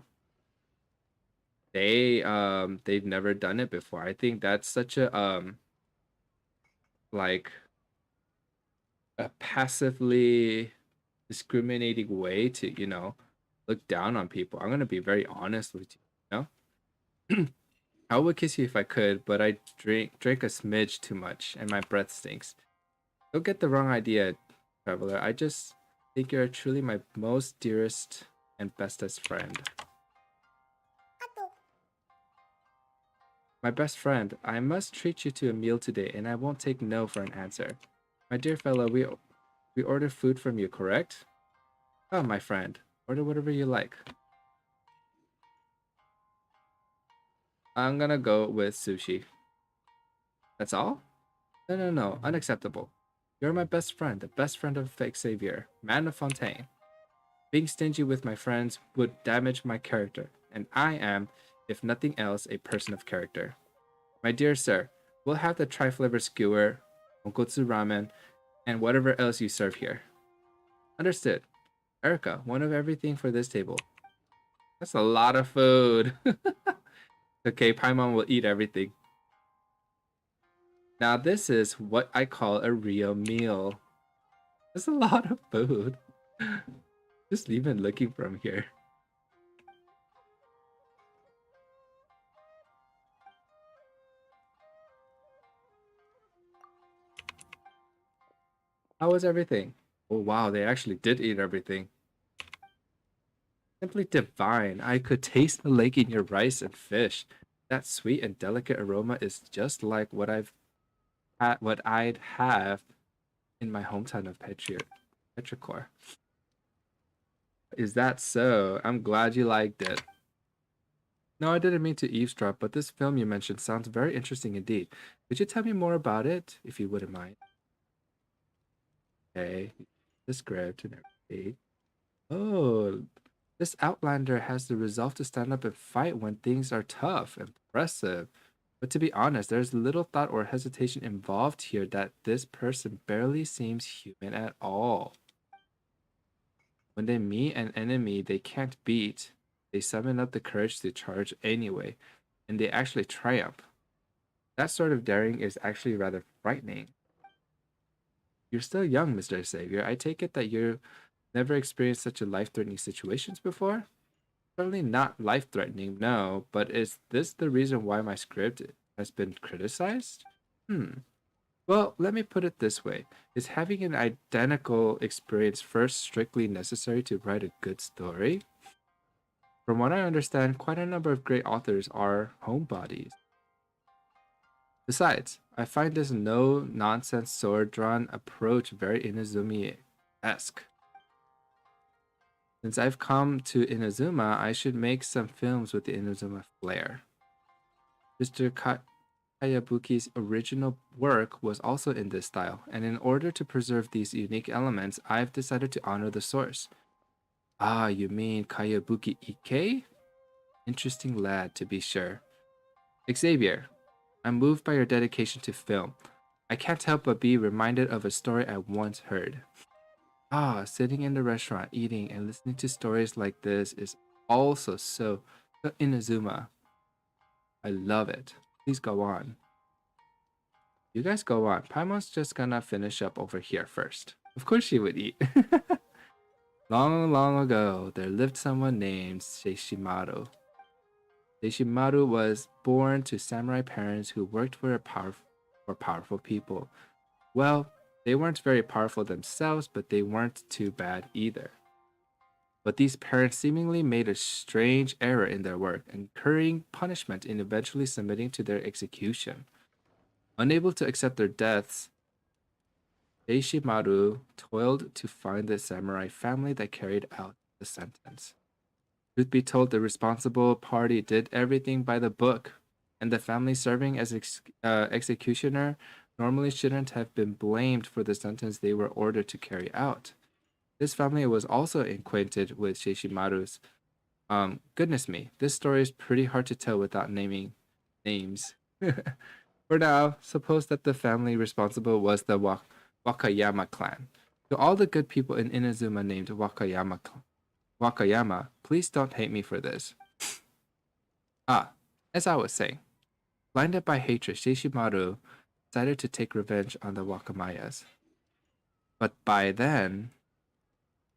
they've never done it before. I think that's such a like a passively discriminating way to, you know, look down on people. I'm gonna be very honest with you, you know? I would kiss you if I could, but I drank a smidge too much and my breath stinks. Don't get the wrong idea, traveler. I just think you're truly my most dearest and bestest friend. 아또 My best friend, I must treat you to a meal today, and I won't take no for an answer. My dear fellow, we ordered food from you, correct? Oh, my friend, order whatever you like. I'm gonna go with sushi. That's all? No, unacceptable. You're my best friend, the best friend of Xavier, man of Fontaine. Being stingy with my friends would damage my character, and I am, if nothing else, a person of character. My dear sir, we'll have the tri-flavored skewer, tonkotsu ramen, and whatever else you serve here. Understood. Erica, one of everything for this table. That's a lot of food. Okay, Paimon will eat everything. Now this is what I call a real meal. That's a lot of food. Just even looking from here. How was everything? Oh wow, they actually did eat everything. Simply divine. I could taste the lake in your rice and fish. That sweet and delicate aroma is just like what I'd have in my hometown of Petrichor. Is that so? I'm glad you liked it. No, I didn't mean to eavesdrop, but this film you mentioned sounds very interesting indeed. Could you tell me more about it, if you wouldn't mind? Okay, the script and everything. Oh, this Outlander has the resolve to stand up and fight when things are tough. Impressive. But to be honest, there's little thought or hesitation involved here that this person barely seems human at all. When they meet an enemy they can't beat, they summon up the courage to charge anyway, and they actually triumph. That sort of daring is actually rather frightening. You're still young, Mr. Xavier. I take it that you never experienced such a life-threatening situations before? Certainly not life-threatening, no, but is this the reason why my script has been criticized? Well, let me put it this way. Is having an identical experience first strictly necessary to write a good story? From what I understand, quite a number of great authors are homebodies. Besides, I find this no-nonsense sword-drawn approach very Inazumi-esque. Since I've come to Inazuma, I should make some films with the Inazuma flair. Mr. Kayabuki's original work was also in this style, and in order to preserve these unique elements, I've decided to honor the source. Ah, you mean Kayabuki Ike? Interesting lad, to be sure. Xavier, I'm moved by your dedication to film. I can't help but be reminded of a story I once heard. Ah, sitting in the restaurant, eating and listening to stories like this is also so Inazuma. I love it. Please go on. You guys go on. Paimon's just gonna finish up over here first. Of course she would eat. Long, long ago, there lived someone named Seishimaru. Seishimaru was born to samurai parents who worked for powerful people. Well, they weren't very powerful themselves, but they weren't too bad either. But these parents seemingly made a strange error in their work, incurring punishment and eventually submitting to their execution. Unable to accept their deaths, Seishimaru toiled to find the samurai family that carried out the sentence. Truth be told, the responsible party did everything by the book, and the family serving as executioner normally shouldn't have been blamed for the sentence they were ordered to carry out. This family was also acquainted with Seishimaru's. Goodness me, this story is pretty hard to tell without naming names. For now, suppose that the family responsible was the Wakayama clan. To all the good people in Inazuma named Wakayama, please don't hate me for this. As I was saying, blinded by hatred, Seishimaru decided to take revenge on the Wakamayas. But by then,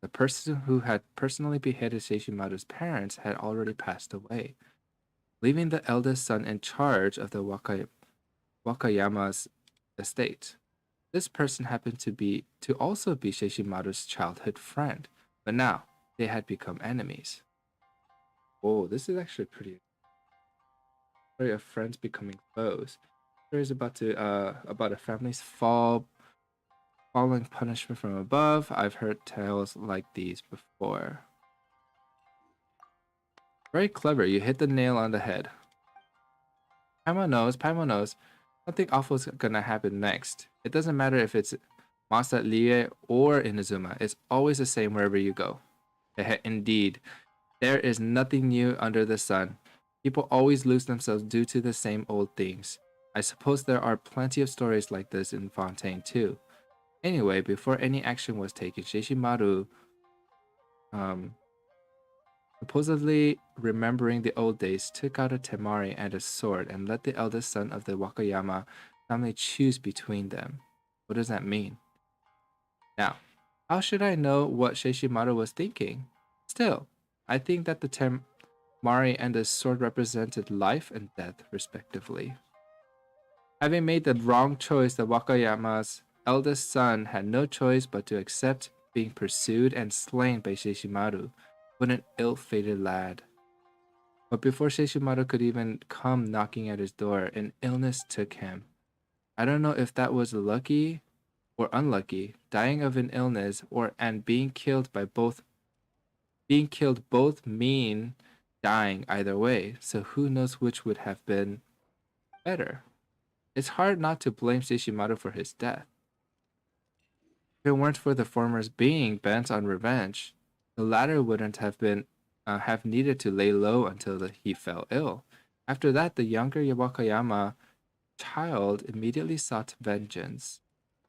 the person who had personally beheaded Seishimaru's parents had already passed away, leaving the eldest son in charge of the Wakayama's estate. This person happened to also be Seishimaru's childhood friend, but now they had become enemies. Oh, this is actually pretty. Story of friends becoming foes. Story is about a family's following punishment from above. I've heard tales like these before. Very clever. You hit the nail on the head. Paimon knows. Something awful is gonna happen next. It doesn't matter if it's Masa Lie or Inazuma. It's always the same wherever you go. Indeed, there is nothing new under the sun. People always lose themselves due to the same old things. I suppose there are plenty of stories like this in Fontaine too. Anyway, before any action was taken, Seishimaru, supposedly remembering the old days, took out a temari and a sword and let the eldest son of the Wakayama family choose between them. What does that mean? Now, how should I know what Seishimaru was thinking? Still, I think that the temari and the sword represented life and death, respectively. Having made the wrong choice, the Wakayama's eldest son had no choice but to accept being pursued and slain by Seishimaru. What an ill-fated lad. But before Seishimaru could even come knocking at his door, an illness took him. I don't know if that was lucky or unlucky, dying of an illness and being killed both mean dying either way, so who knows which would have been better. It's hard not to blame Seishimaru for his death. If it weren't for the former's being bent on revenge, the latter wouldn't have needed to lay low until he fell ill. After that, the younger Wakayama child immediately sought vengeance.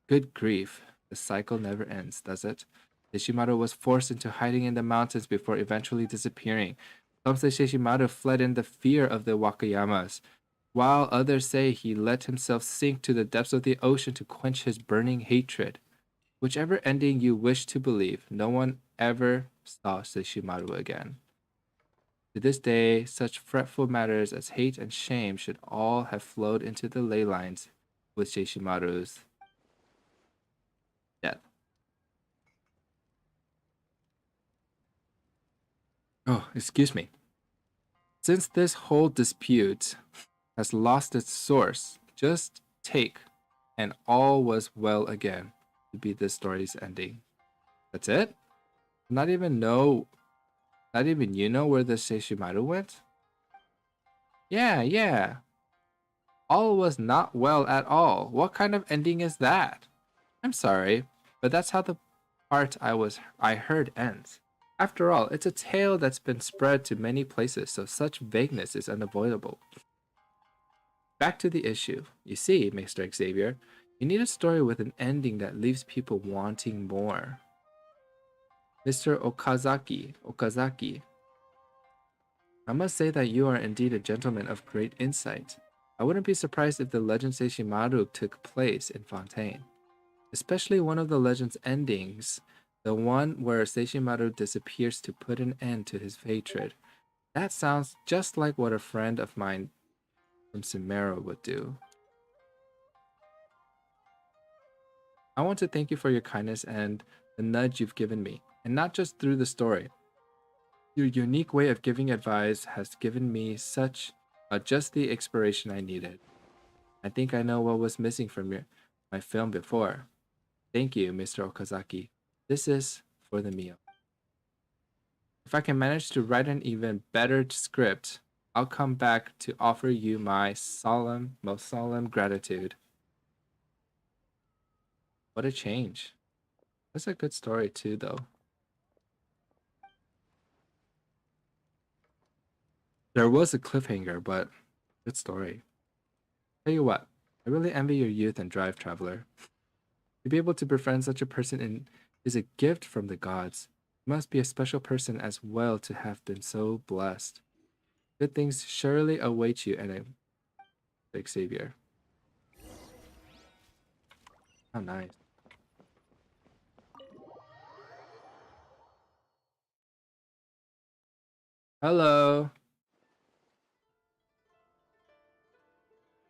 Good grief, the cycle never ends, does it? Seishimaru was forced into hiding in the mountains before eventually disappearing. Some say Seishimaru fled in the fear of the Wakayamas, while others say he let himself sink to the depths of the ocean to quench his burning hatred. Whichever ending you wish to believe, no one ever saw Seishimaru again. To this day, such fretful matters as hate and shame should all have flowed into the ley lines with Seishimaru's death. Oh, excuse me. Since this whole dispute has lost its source, just take and all was well again to be this story's ending. That's it? Not even you know where the Seishimaru went? Yeah. All was not well at all. What kind of ending is that? I'm sorry, but that's how the part I heard ends. After all, it's a tale that's been spread to many places, so such vagueness is unavoidable. Back to the issue. You see, Mr. Xavier, you need a story with an ending that leaves people wanting more. Mr. Okazaki, I must say that you are indeed a gentleman of great insight. I wouldn't be surprised if the legend Seishimaru took place in Fontaine. Especially one of the legend's endings, the one where Seishimaru disappears to put an end to his hatred. That sounds just like what a friend of mine from Sumeru would do. I want to thank you for your kindness and the nudge you've given me, and not just through the story. Your unique way of giving advice has given me just the inspiration I needed. I think I know what was missing from my film before. Thank you, Mr. Okazaki. This is for the meal. If I can manage to write an even better script, I'll come back to offer you my most solemn gratitude. What a change. That's a good story too, though. There was a cliffhanger, but good story. Tell you what, I really envy your youth and drive, traveler. To be able to befriend such a person is a gift from the gods. You must be a special person as well to have been so blessed. Good things surely await you and a big savior. How nice. Hello.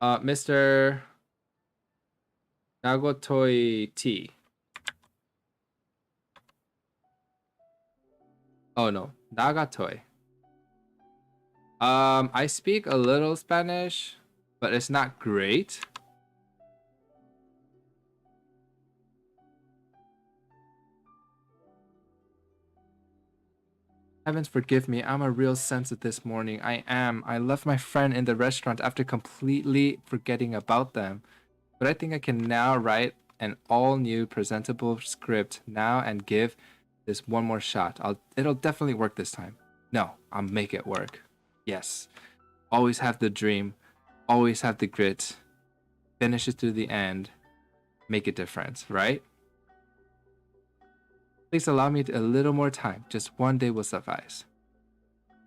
Mr. Nagotoi T. Oh no, Nagatoi. I speak a little Spanish, but it's not great. Heavens forgive me, I'm a real sensitive this morning. I am. I left my friend in the restaurant after completely forgetting about them. But I think I can now write an all-new presentable script now and give this one more shot. It'll definitely work this time. No, I'll make it work. Yes. Always have the dream. Always have the grit. Finish it to the end. Make a difference, right? Please allow me a little more time. Just one day will suffice.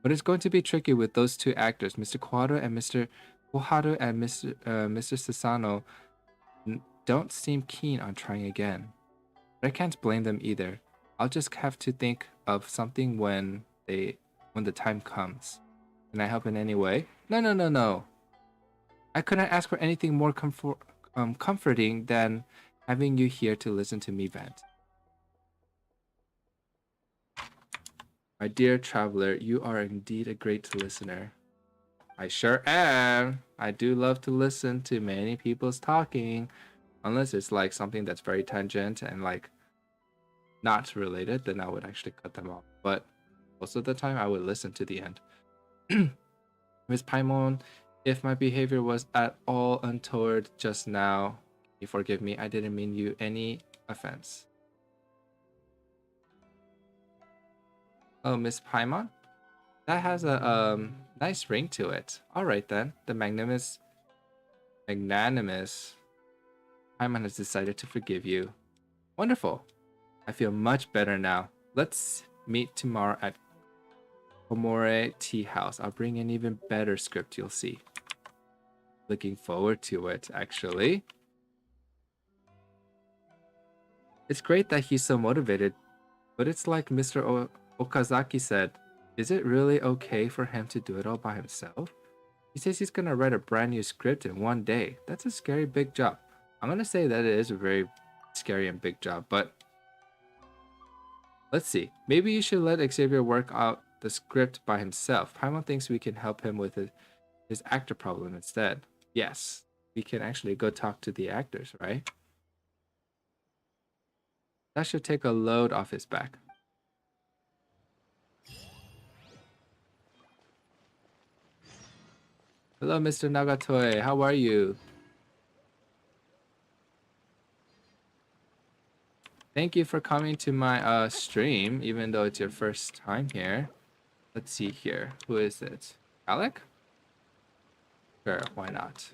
But it's going to be tricky with those two actors, Mr. Koharu and Mr. Mr. Sasano don't seem keen on trying again. But I can't blame them either. I'll just have to think of something when the time comes. Can I help in any way? No. I couldn't ask for anything more comforting than having you here to listen to me vent. My dear traveler, you are indeed a great listener. I sure am. I do love to listen to many people's talking. Unless it's like something that's very tangent and like not related, then I would actually cut them off. But most of the time I would listen to the end. Miss Paimon, if my behavior was at all untoward just now, you forgive me. I didn't mean you any offense. Oh, Miss Paimon? That has a nice ring to it. Alright then. The magnanimous Paimon has decided to forgive you. Wonderful. I feel much better now. Let's meet tomorrow at Komore Tea House. I'll bring an even better script, you'll see. Looking forward to it, actually. It's great that he's so motivated, but it's like Mr. Okazaki said, is it really okay for him to do it all by himself? He says he's gonna write a brand new script in one day. That's a scary big job. I'm gonna say that it is a very scary and big job, but let's see. Maybe you should let Xavier work out the script by himself. Paimon thinks we can help him with his actor problem instead. Yes, we can actually go talk to the actors, right? That should take a load off his back. Hello, Mr. Nagatoi. How are you? Thank you for coming to my stream, even though it's your first time here. Let's see here. Who is it? Alec? Sure, why not?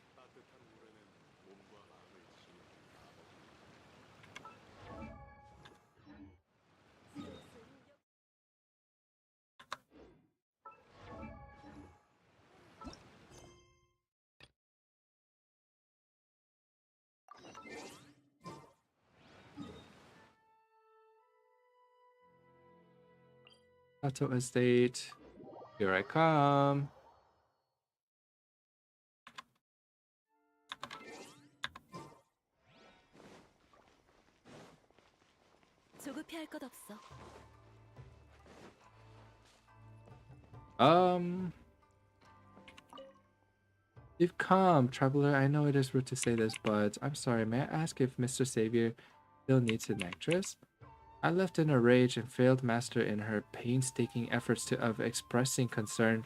Sato Estate. Here I come. 조급해할 것 없어. You've come, traveler. I know it is rude to say this, but I'm sorry. May I ask if Mr. Savior still needs an actress? I left in a rage and failed master in her painstaking efforts of expressing concern,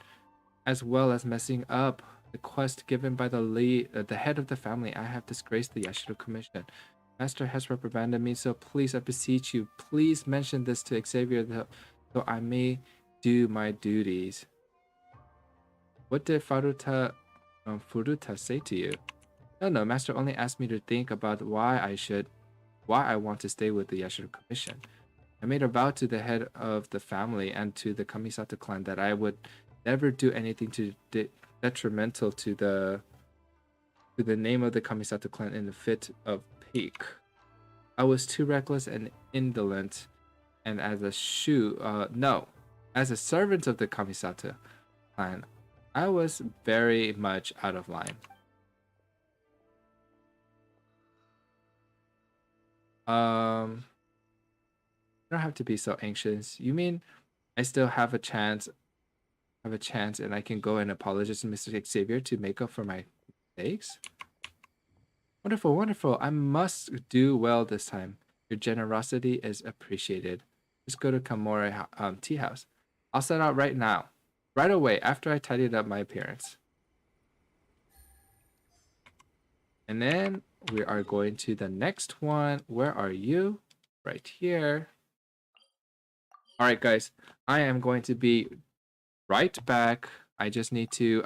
as well as messing up the quest given by the head of the family. I have disgraced the Yashiro Commission. Master has reprimanded me, so please, I beseech you, please mention this to Xavier so I may do my duties. What did Furuta say to you? No, Master only asked me to think about why I want to stay with the Yashiro Commission. I made a vow to the head of the family and to the Kamisato clan that I would never do anything detrimental to the name of the Kamisato clan in a fit of pique. I was too reckless and indolent, and as a servant of the Kamisato clan, I was very much out of line. You don't have to be so anxious. You mean I still have a chance and I can go and apologize to Mr. Xavier to make up for my mistakes? Wonderful, wonderful. I must do well this time. Your generosity is appreciated. Just go to Kamore tea house. I'll set out right now. Right away, after I tidied up my appearance. And then we are going to the next one. Where are you? Right here. All right, guys. I am going to be right back. I just need to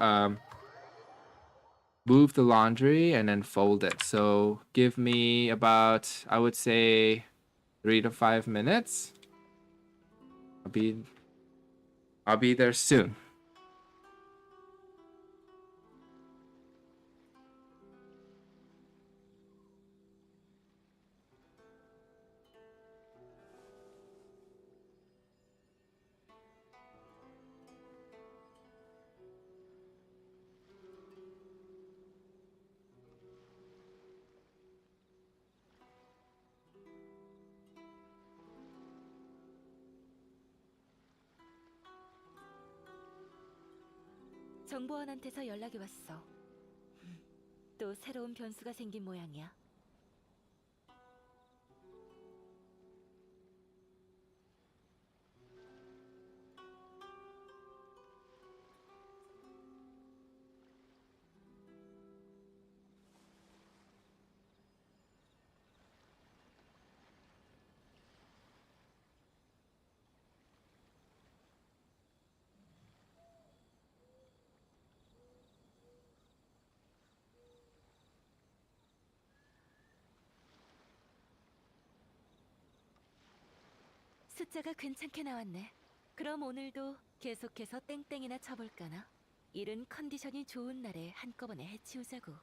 move the laundry and then fold it. So give me about, I would say, 3 to 5 minutes. I'll be there soon. 정보원한테서 연락이 왔어. 또 새로운 변수가 생긴 모양이야. 숫자가 괜찮게 나왔네. 그럼 오늘도 계속해서 땡땡이나 쳐볼까나? 일은 컨디션이 좋은 날에 한꺼번에 해치우자고.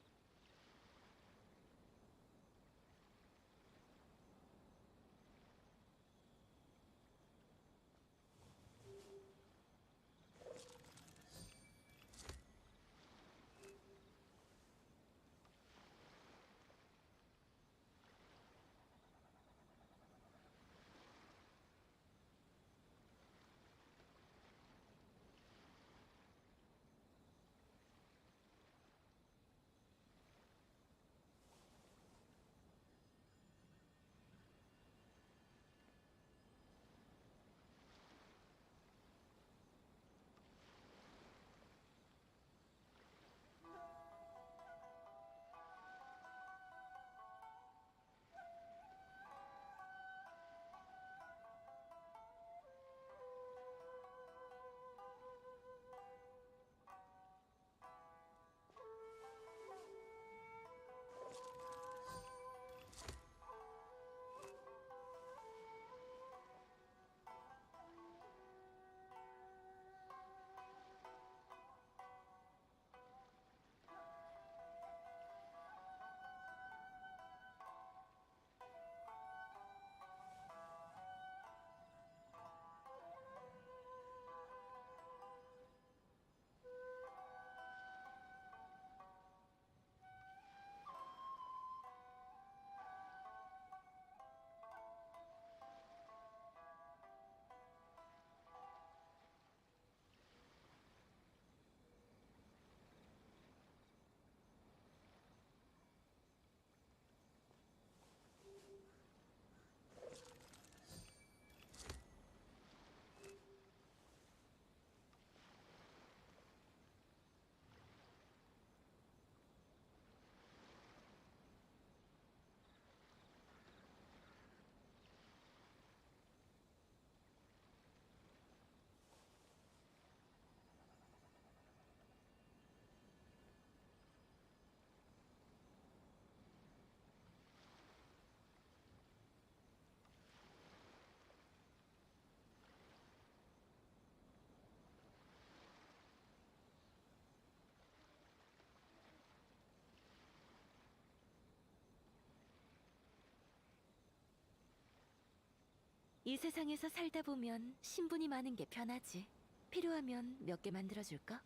이 세상에서 살다 보면 신분이 많은 게 편하지. 필요하면 몇 개 만들어줄까?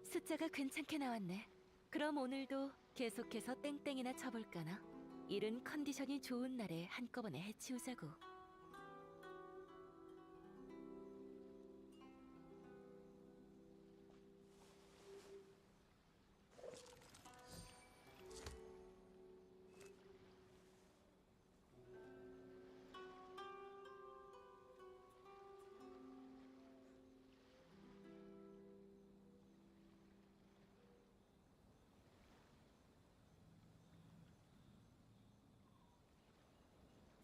숫자가 괜찮게 나왔네. 그럼 오늘도 계속해서 땡땡이나 쳐볼까나? 일은 컨디션이 좋은 날에 한꺼번에 해치우자고.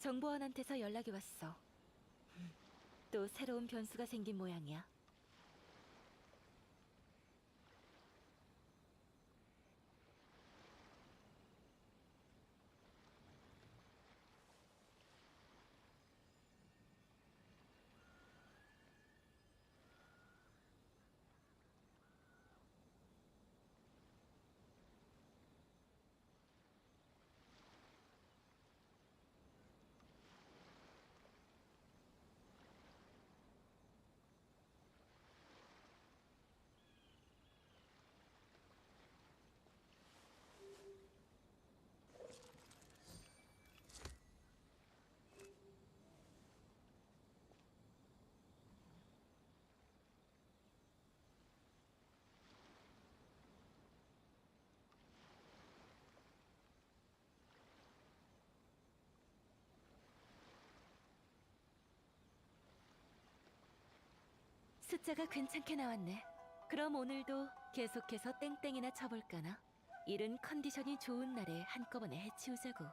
정보원한테서 연락이 왔어. 또 새로운 변수가 생긴 모양이야. 숫자가 괜찮게 나왔네. 그럼 오늘도 계속해서 땡땡이나 쳐볼까나? 일은 컨디션이 좋은 날에 한꺼번에 해치우자고.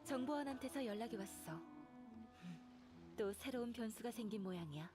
정보원한테서 연락이 왔어. 또 새로운 변수가 생긴 모양이야.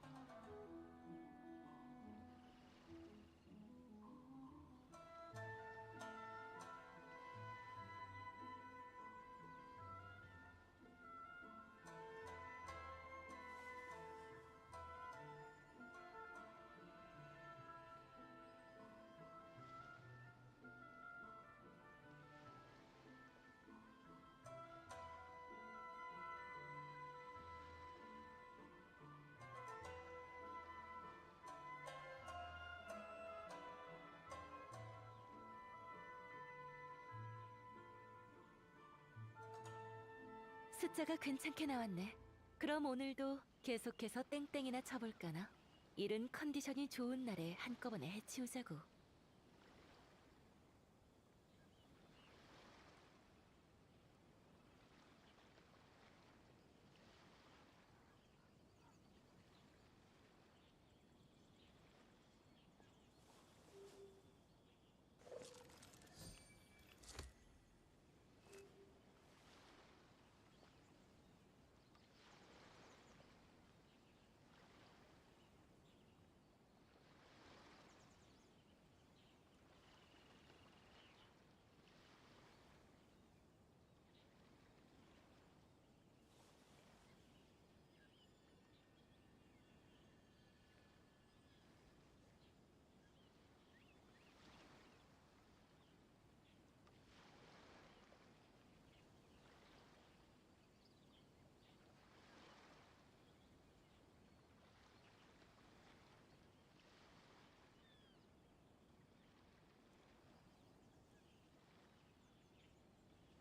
숫자가 괜찮게 나왔네. 그럼 오늘도 계속해서 땡땡이나 쳐볼까나? 일은 컨디션이 좋은 날에 한꺼번에 해치우자고.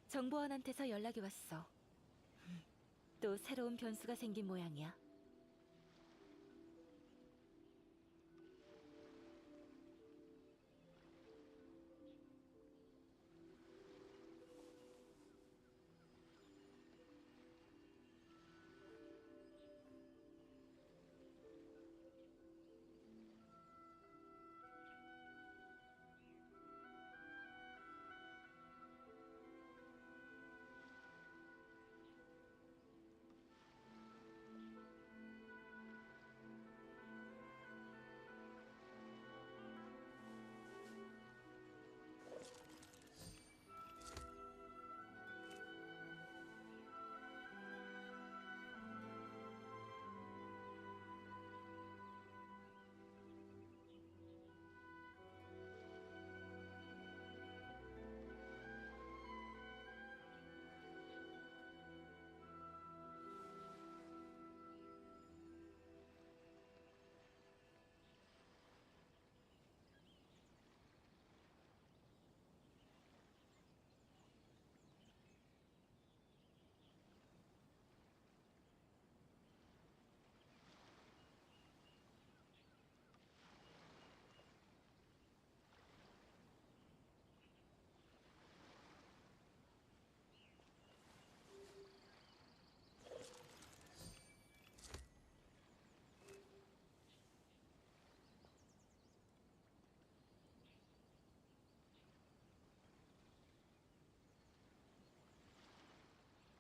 정보원한테서 연락이 왔어. 또 새로운 변수가 생긴 모양이야.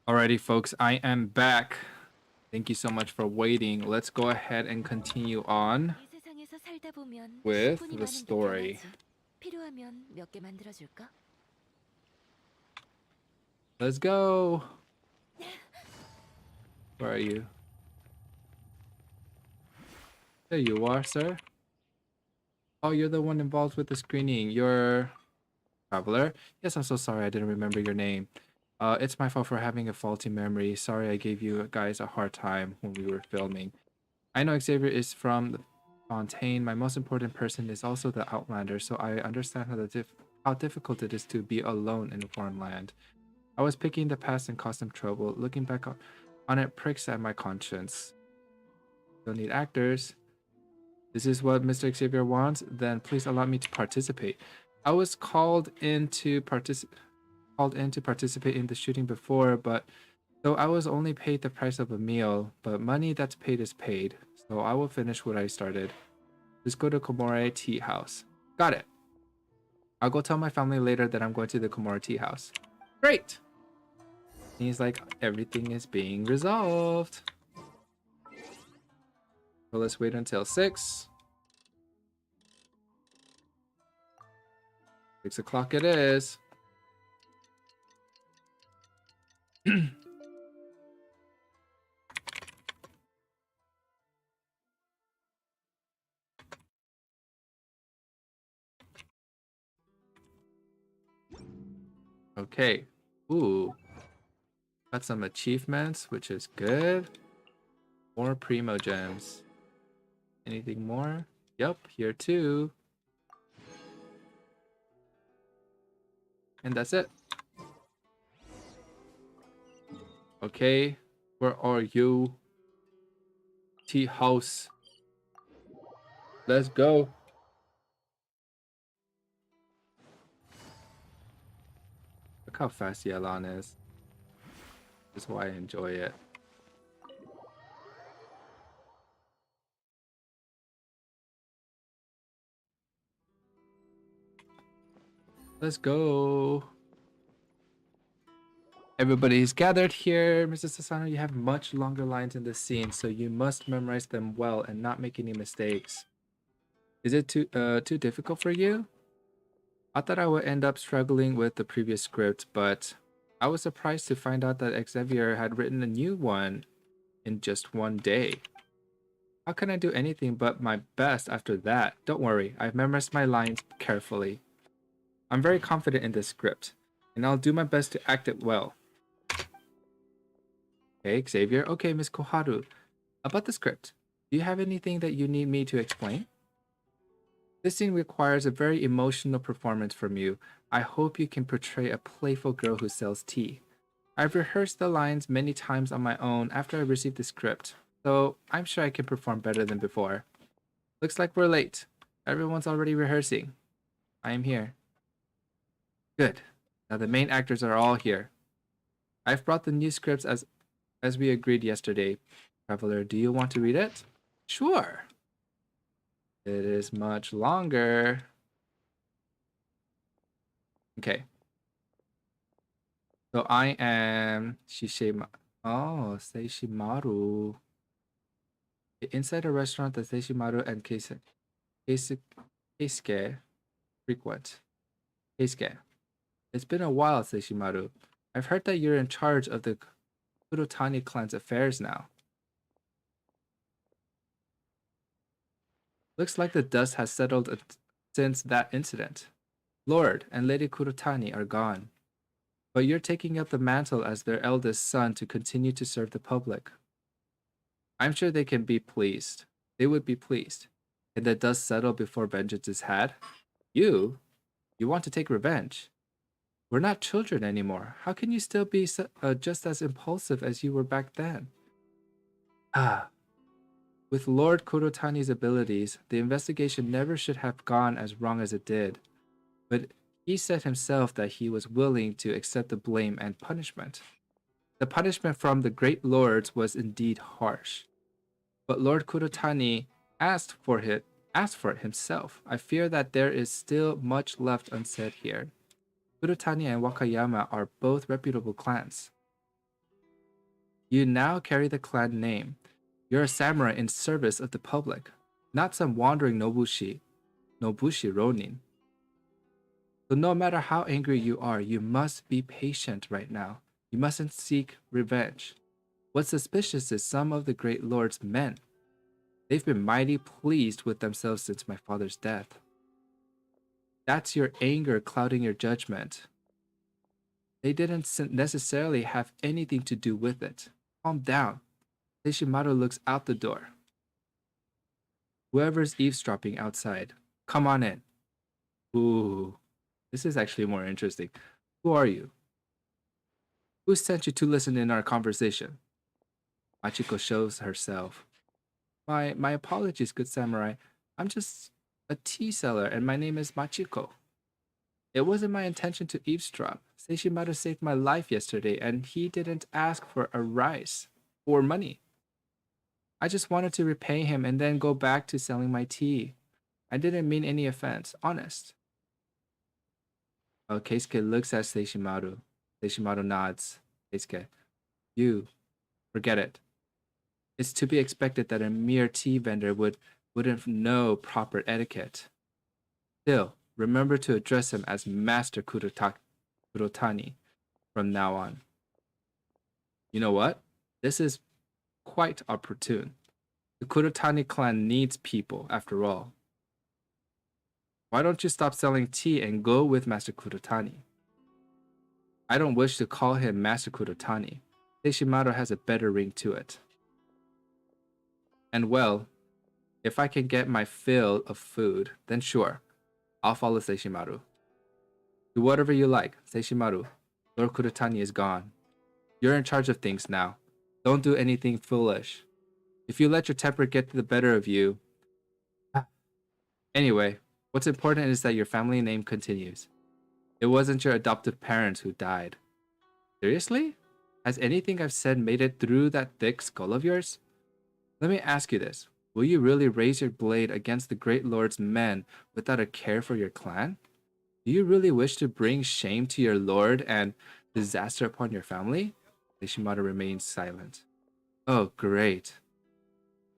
Alrighty, folks, I am back. Thank you so much for waiting. Let's go ahead and continue on 이 세상에서 살다 보면 with 식분이 the 많은 게 story. 편하지. 필요하면 몇 개 만들어 줄까? Let's go. Where are you? There you are, sir. Oh, you're the one involved with the screening. You're Traveler. Yes, I'm so sorry I didn't remember your name. It's my fault for having a faulty memory. Sorry I gave you guys a hard time when we were filming. I know Xavier is from the Fontaine. My most important person is also the Outlander, so I understand how difficult it is to be alone in a foreign land. I was picking the past and caused some trouble. Looking back on it pricks at my conscience. Don't need actors. This is what Mr. Xavier wants? Then please allow me to participate. I was called in to participate in the shooting before, but though I was only paid the price of a meal, but money that's paid is paid, so I will finish what I started. Just go to Komore Tea House. Got it. I'll go tell my family later that I'm going to the Komore Tea House. Great! He's like, everything is being resolved. So let's wait until 6. 6 o'clock it is. Okay. Ooh. Got some achievements, which is good. More Primo Gems. Anything more? Yup, here too. And that's it. Okay. Where are you? Tea house. Let's go. Look how fast Yelan is. That's why I enjoy it. Let's go. Everybody's gathered here. Mrs. Sasano, you have much longer lines in this scene, so you must memorize them well and not make any mistakes. Is it too difficult for you? I thought I would end up struggling with the previous script, but I was surprised to find out that Xavier had written a new one in just one day. How can I do anything but my best after that? Don't worry, I've memorized my lines carefully. I'm very confident in this script, and I'll do my best to act it well. Okay, Xavier. Okay, Miss Koharu. About the script, do you have anything that you need me to explain? This scene requires a very emotional performance from you. I hope you can portray a playful girl who sells tea. I've rehearsed the lines many times on my own after I received the script, so I'm sure I can perform better than before. Looks like we're late. Everyone's already rehearsing. I am here. Good. Now the main actors are all here. I've brought the new scripts as we agreed yesterday. Traveler, do you want to read it? Sure. It is much longer. Okay. So I am Shishimaru. Oh, Seishimaru. Inside a restaurant that Seishimaru and Keisuke frequent. Keisuke. It's been a while, Seishimaru. I've heard that you're in charge of the Kurotani clan's affairs now. Looks like the dust has settled since that incident. Lord and Lady Kurotani are gone, but you're taking up the mantle as their eldest son to continue to serve the public. I'm sure they can be pleased. They would be pleased. Can the dust settle before vengeance is had? You want to take revenge. We're not children anymore. How can you still be just as impulsive as you were back then? With Lord Kurotani's abilities, the investigation never should have gone as wrong as it did. But he said himself that he was willing to accept the blame and punishment. The punishment from the great lords was indeed harsh. But Lord Kurotani asked for it himself. I fear that there is still much left unsaid here. Kurotani and Wakayama are both reputable clans. You now carry the clan name. You're a samurai in service of the public, not some wandering Nobushi Ronin. So no matter how angry you are, you must be patient right now. You mustn't seek revenge. What's suspicious is some of the great lord's men. They've been mighty pleased with themselves since my father's death. That's your anger clouding your judgment. They didn't necessarily have anything to do with it. Calm down. Seishimaru looks out the door. Whoever's eavesdropping outside, come on in. Ooh, this is actually more interesting. Who are you? Who sent you to listen in our conversation? Machiko shows herself. My apologies, good samurai. I'm just a tea seller and my name is Machiko. It wasn't my intention to eavesdrop. Seishimaru saved my life yesterday and he didn't ask for a rice or money. I just wanted to repay him and then go back to selling my tea. I didn't mean any offense, honest. Oh, Keisuke looks at Seishimaru. Seishimaru nods. Keisuke, you, forget it. It's to be expected that a mere tea vendor wouldn't know proper etiquette. Still, remember to address him as Master Kurotani from now on. You know what? This is quite opportune. The Kurotani clan needs people, after all. Why don't you stop selling tea and go with Master Kurotani? I don't wish to call him Master Kurotani. Seishimaru has a better ring to it. And well, if I can get my fill of food, then sure, I'll follow Seishimaru. Do whatever you like, Seishimaru. Lord Kurotani is gone. You're in charge of things now. Don't do anything foolish. If you let your temper get the better of you... Anyway, what's important is that your family name continues. It wasn't your adoptive parents who died. Seriously? Has anything I've said made it through that thick skull of yours? Let me ask you this. Will you really raise your blade against the great lord's men without a care for your clan? Do you really wish to bring shame to your lord and disaster upon your family? Seishimaru remains silent. Oh, great.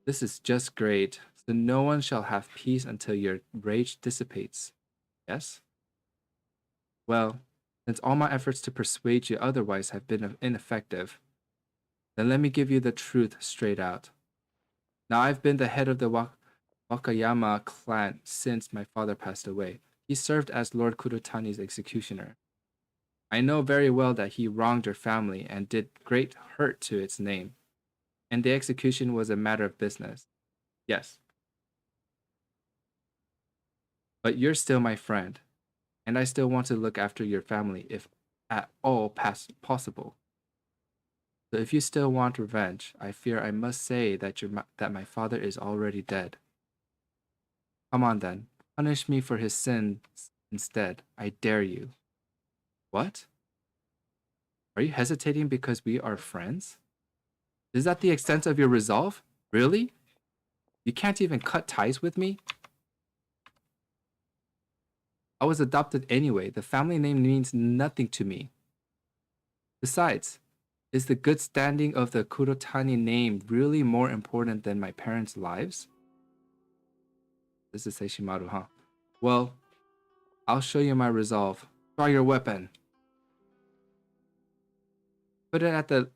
This is just great. So no one shall have peace until your rage dissipates. Yes? Well, since all my efforts to persuade you otherwise have been ineffective, then let me give you the truth straight out. Now I've been the head of the Wakayama clan since my father passed away. He served as Lord Kurotani's executioner. I know very well that he wronged your family and did great hurt to its name, and the execution was a matter of business. Yes. But you're still my friend, and I still want to look after your family if at all possible. So if you still want revenge, I fear I must say that that my father is already dead. Come on then, punish me for his sins instead. I dare you. What? Are you hesitating because we are friends? Is that the extent of your resolve? Really? You can't even cut ties with me? I was adopted anyway. The family name means nothing to me. Besides, is the good standing of the Kurotani name really more important than my parents' lives? This is Seishimaru, huh? Well, I'll show you my resolve. Draw your weapon. Put it at the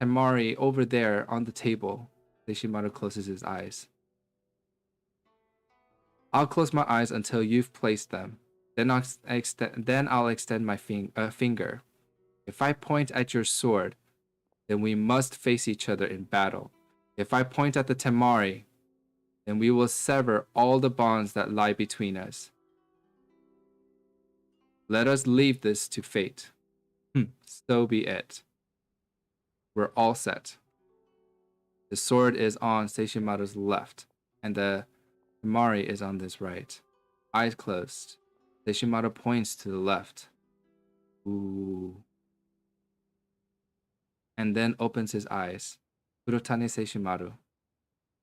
temari over there on the table. Seishimaru closes his eyes. I'll close my eyes until you've placed them. Then I'll extend my finger. If I point at your sword, then we must face each other in battle. If I point at the temari, then we will sever all the bonds that lie between us. Let us leave this to fate. So be it. We're all set. The sword is on Seishimaru's left, and the temari is on his right. Eyes closed. Seishimaru points to the left. Ooh. And then opens his eyes. Kurotani Seishimaru.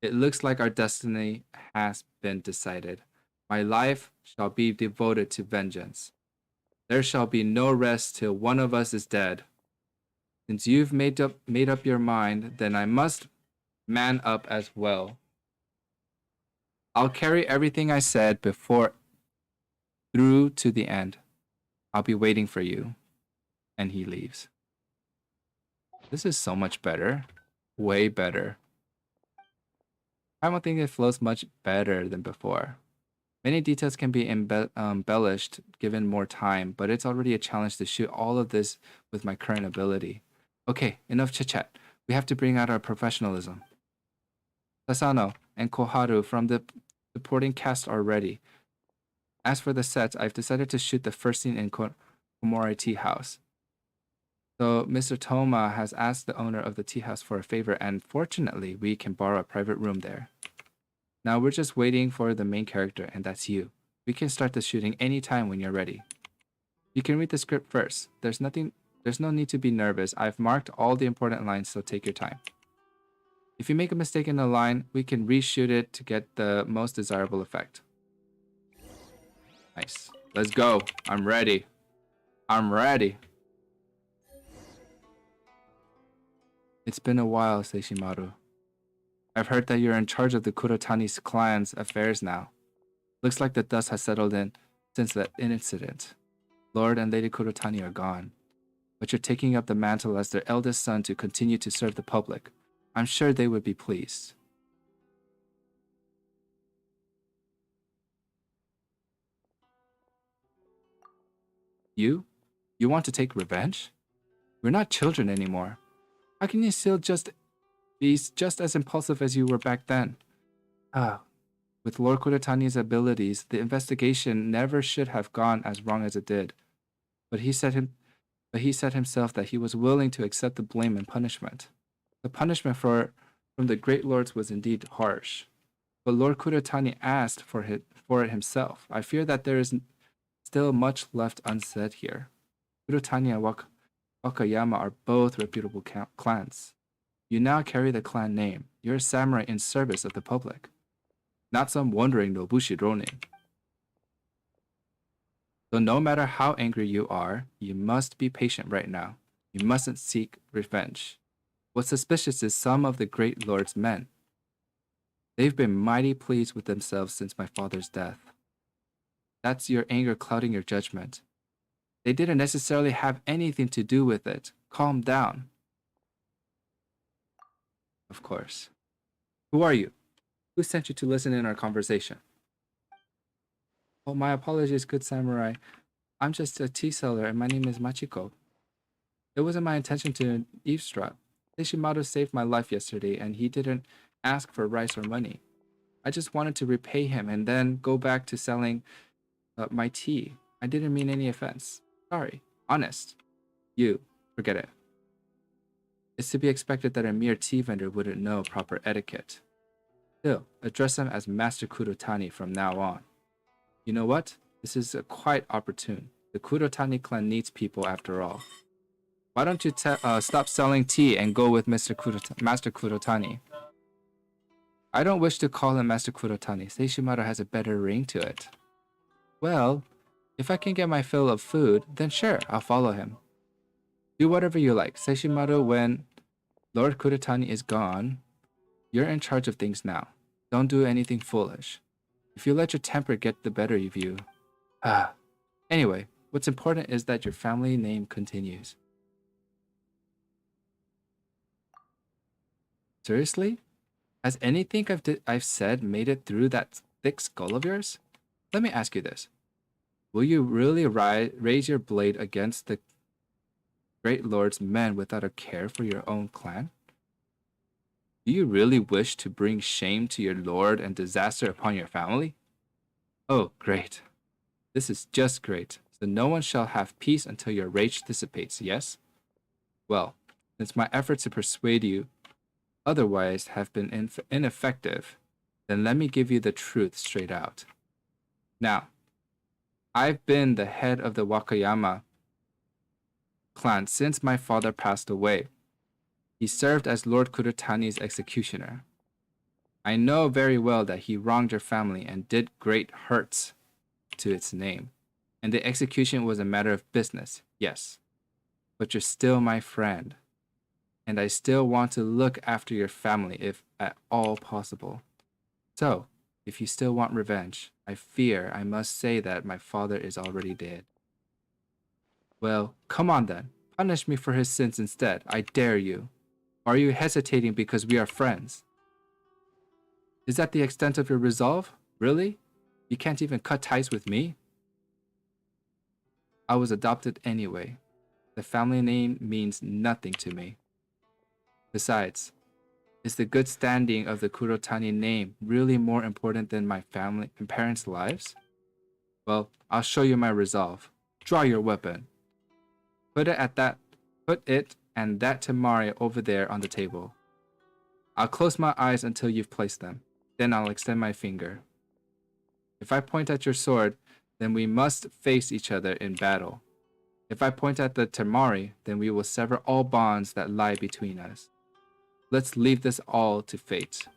It looks like our destiny has been decided. My life shall be devoted to vengeance. There shall be no rest till one of us is dead. Since you've made up your mind, then I must man up as well. I'll carry everything I said before through to the end. I'll be waiting for you. And he leaves. This is so much better. Way better. I don't think it flows much better than before. Many details can be embellished given more time, but it's already a challenge to shoot all of this with my current ability. Okay, enough chit-chat. We have to bring out our professionalism. Sasano and Koharu from the supporting cast are ready. As for the sets, I've decided to shoot the first scene in Komori Tea House. So Mr. Toma has asked the owner of the tea house for a favor, and fortunately, we can borrow a private room there. Now we're just waiting for the main character, and that's you. We can start the shooting anytime when you're ready. You can read the script first. There's no need to be nervous. I've marked all the important lines, so take your time. If you make a mistake in a line, we can reshoot it to get the most desirable effect. Nice. Let's go. I'm ready. I'm ready. It's been a while, Seishimaru. I've heard that you're in charge of the Kurotani's clan's affairs now. Looks like the dust has settled in since that incident. Lord and Lady Kurotani are gone, but you're taking up the mantle as their eldest son to continue to serve the public. I'm sure they would be pleased. You? You want to take revenge? We're not children anymore. How can you still be just as impulsive as you were back then? With Lord Kurotani's abilities, the investigation never should have gone as wrong as it did. But he said himself that he was willing to accept the blame and punishment. The punishment from the great lords was indeed harsh. But Lord Kurotani asked for it himself. I fear that there is still much left unsaid here. Kurotani and Wakayama are both reputable clans. You now carry the clan name. You're a samurai in service of the public, not some wandering Nobushi Ronin. So no matter how angry you are, you must be patient right now. You mustn't seek revenge. What's suspicious is some of the great lord's men. They've been mighty pleased with themselves since my father's death. That's your anger clouding your judgment. They didn't necessarily have anything to do with it. Calm down. Of course. Who are you? Who sent you to listen in our conversation? Oh, my apologies, good samurai. I'm just a tea seller and my name is Machiko. It wasn't my intention to eavesdrop. Seishimaru saved my life yesterday and he didn't ask for rice or money. I just wanted to repay him and then go back to selling my tea. I didn't mean any offense. Sorry. Honest. You. Forget it. It's to be expected that a mere tea vendor wouldn't know proper etiquette. Still, address him as Master Kurotani from now on. You know what? This is quite opportune. The Kurotani clan needs people after all. Why don't you stop selling tea and go with Master Kurotani? I don't wish to call him Master Kurotani. Seishimaru has a better ring to it. Well, if I can get my fill of food, then sure, I'll follow him. Do whatever you like. Seishimaru, when Lord Kurotani is gone, you're in charge of things now. Don't do anything foolish. If you let your temper get the better of you... Anyway, what's important is that your family name continues. Seriously? Has anything I've said made it through that thick skull of yours? Let me ask you this. Will you really raise your blade against the great lord's men without a care for your own clan? Do you really wish to bring shame to your lord and disaster upon your family? Oh, great. This is just great. So no one shall have peace until your rage dissipates, yes? Well, since my efforts to persuade you otherwise have been ineffective, then let me give you the truth straight out. Now, I've been the head of the Wakayama clan since my father passed away. He served as Lord Kurotani's executioner. I know very well that he wronged your family and did great hurts to its name, and the execution was a matter of business, yes. But you're still my friend, and I still want to look after your family if at all possible. So, if you still want revenge, I fear I must say that my father is already dead. Well, come on then. Punish me for his sins instead. I dare you. Or are you hesitating because we are friends? Is that the extent of your resolve? Really? You can't even cut ties with me? I was adopted anyway. The family name means nothing to me. Besides, is the good standing of the Kurotani name really more important than my family and parents' lives? Well, I'll show you my resolve. Draw your weapon. Put it and that Temari over there on the table. I'll close my eyes until you've placed them. Then I'll extend my finger. If I point at your sword, then we must face each other in battle. If I point at the Temari, then we will sever all bonds that lie between us. Let's leave this all to fate.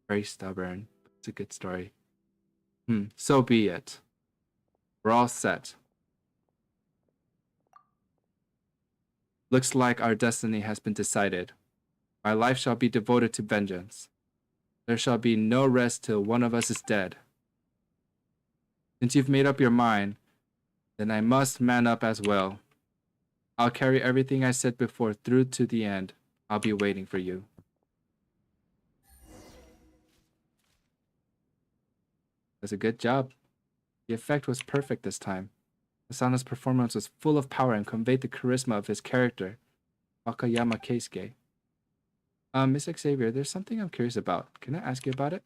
Very stubborn. It's a good story. So be it. We're all set. Looks like our destiny has been decided. My life shall be devoted to vengeance. There shall be no rest till one of us is dead. Since you've made up your mind, then I must man up as well. I'll carry everything I said before through to the end. I'll be waiting for you. That's a good job. The effect was perfect this time. Asano's performance was full of power and conveyed the charisma of his character, Wakayama Keisuke. Miss Xavier, there's something I'm curious about. Can I ask you about it?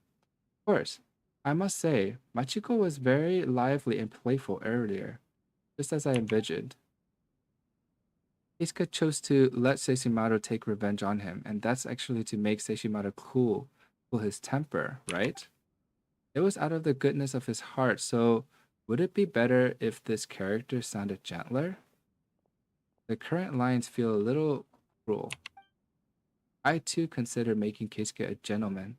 Of course. I must say, Machiko was very lively and playful earlier, just as I envisioned. Keisuke chose to let Seishimaru take revenge on him, and that's actually to make Seishimaru cool his temper, right? It was out of the goodness of his heart, so would it be better if this character sounded gentler? The current lines feel a little cruel. I too considered making Keisuke a gentleman,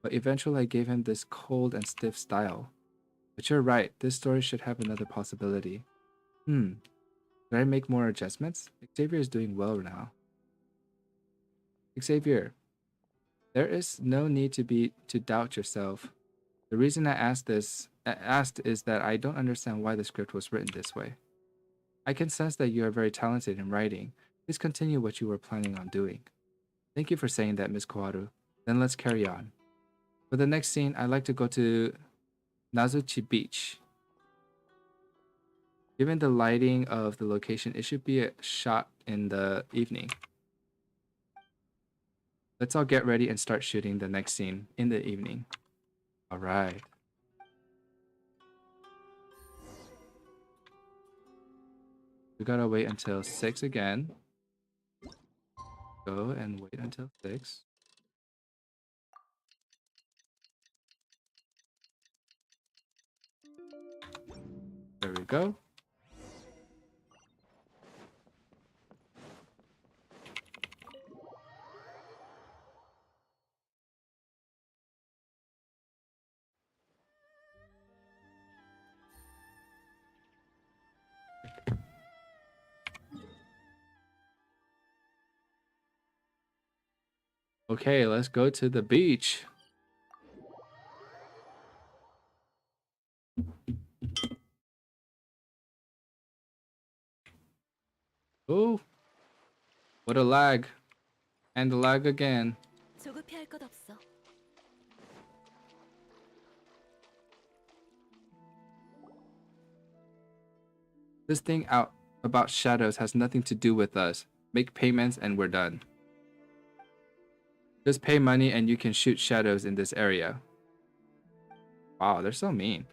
but eventually I gave him this cold and stiff style. But you're right, this story should have another possibility. Did I make more adjustments? Xavier is doing well now. Xavier, there is no need to doubt yourself. The reason I asked is that I don't understand why the script was written this way. I can sense that you are very talented in writing. Please continue what you were planning on doing. Thank you for saying that, Miss Koharu. Then let's carry on. For the next scene, I'd like to go to Nazuchi Beach. Given the lighting of the location, it should be a shot in the evening. Let's all get ready and start shooting the next scene in the evening. All right. We gotta wait until 6 again. Go and wait until 6. There we go. Okay, let's go to the beach. Oh, what a lag. And the lag again. 조급해할 것 없어. This thing out about shadows has nothing to do with us. Make payments and we're done. Just pay money and you can shoot shadows in this area. Wow, they're so mean.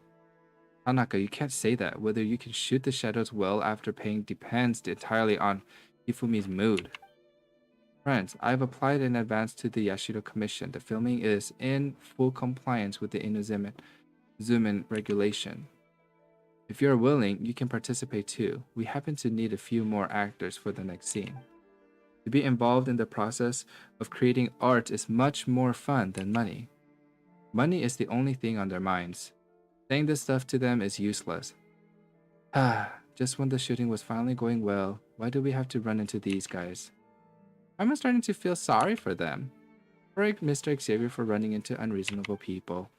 Tanaka, you can't say that. Whether you can shoot the shadows well after paying depends entirely on Hifumi's mood. Friends, I've applied in advance to the Yashiro Commission. The filming is in full compliance with the Inuzumin regulation. If you're willing, you can participate too. We happen to need a few more actors for the next scene. To be involved in the process of creating art is much more fun than money. Money is the only thing on their minds. Saying this stuff to them is useless. Just when the shooting was finally going well, why do we have to run into these guys? I'm starting to feel sorry for them. For Mr. Xavier for running into unreasonable people.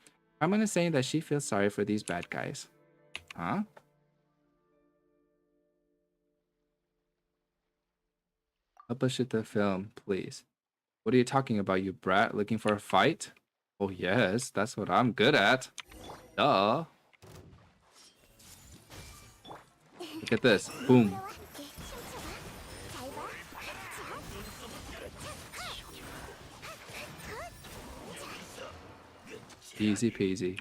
I'm gonna say that she feels sorry for these bad guys. Huh? Help us shoot the film, please. What are you talking about, you brat? Looking for a fight? Oh yes, that's what I'm good at. Duh. Look at this. Boom. Easy peasy.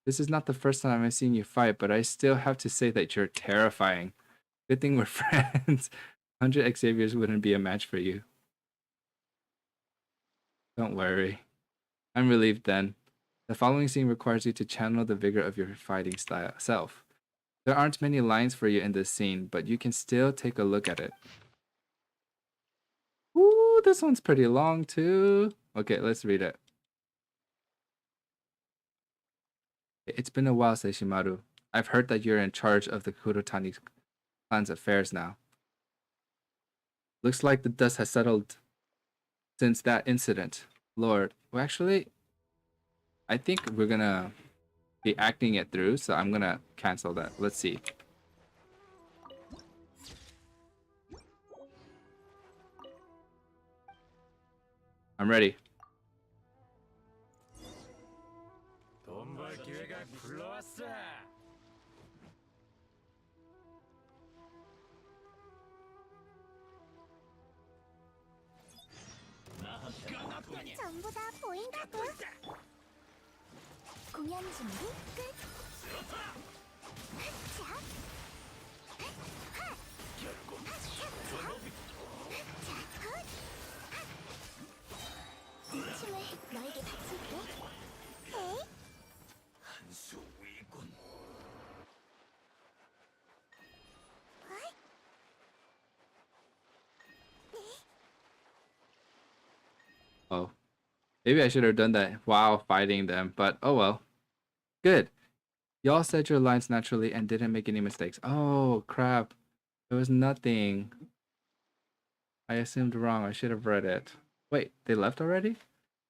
This is not the first time I've seen you fight, but I still have to say that you're terrifying. Good thing we're friends. 100 Xaviers wouldn't be a match for you. Don't worry. I'm relieved then. The following scene requires you to channel the vigor of your fighting self. There aren't many lines for you in this scene, but you can still take a look at it. Ooh, this one's pretty long too. Okay, let's read it. It's been a while, Seishimaru. I've heard that you're in charge of the Kurotani clan's affairs now. Looks like the dust has settled since that incident. Lord, well actually, I think we're gonna be acting it through, so I'm gonna cancel that. Let's see. I'm ready. 전부 다 보인다고. 공연 준비 끝. 자. 춤을 너에게 바칠게. 에이? Oh. Maybe I should have done that while fighting them, but oh well. Good. Y'all said your lines naturally and didn't make any mistakes. Oh, crap. There was nothing. I assumed wrong. I should have read it. Wait, they left already?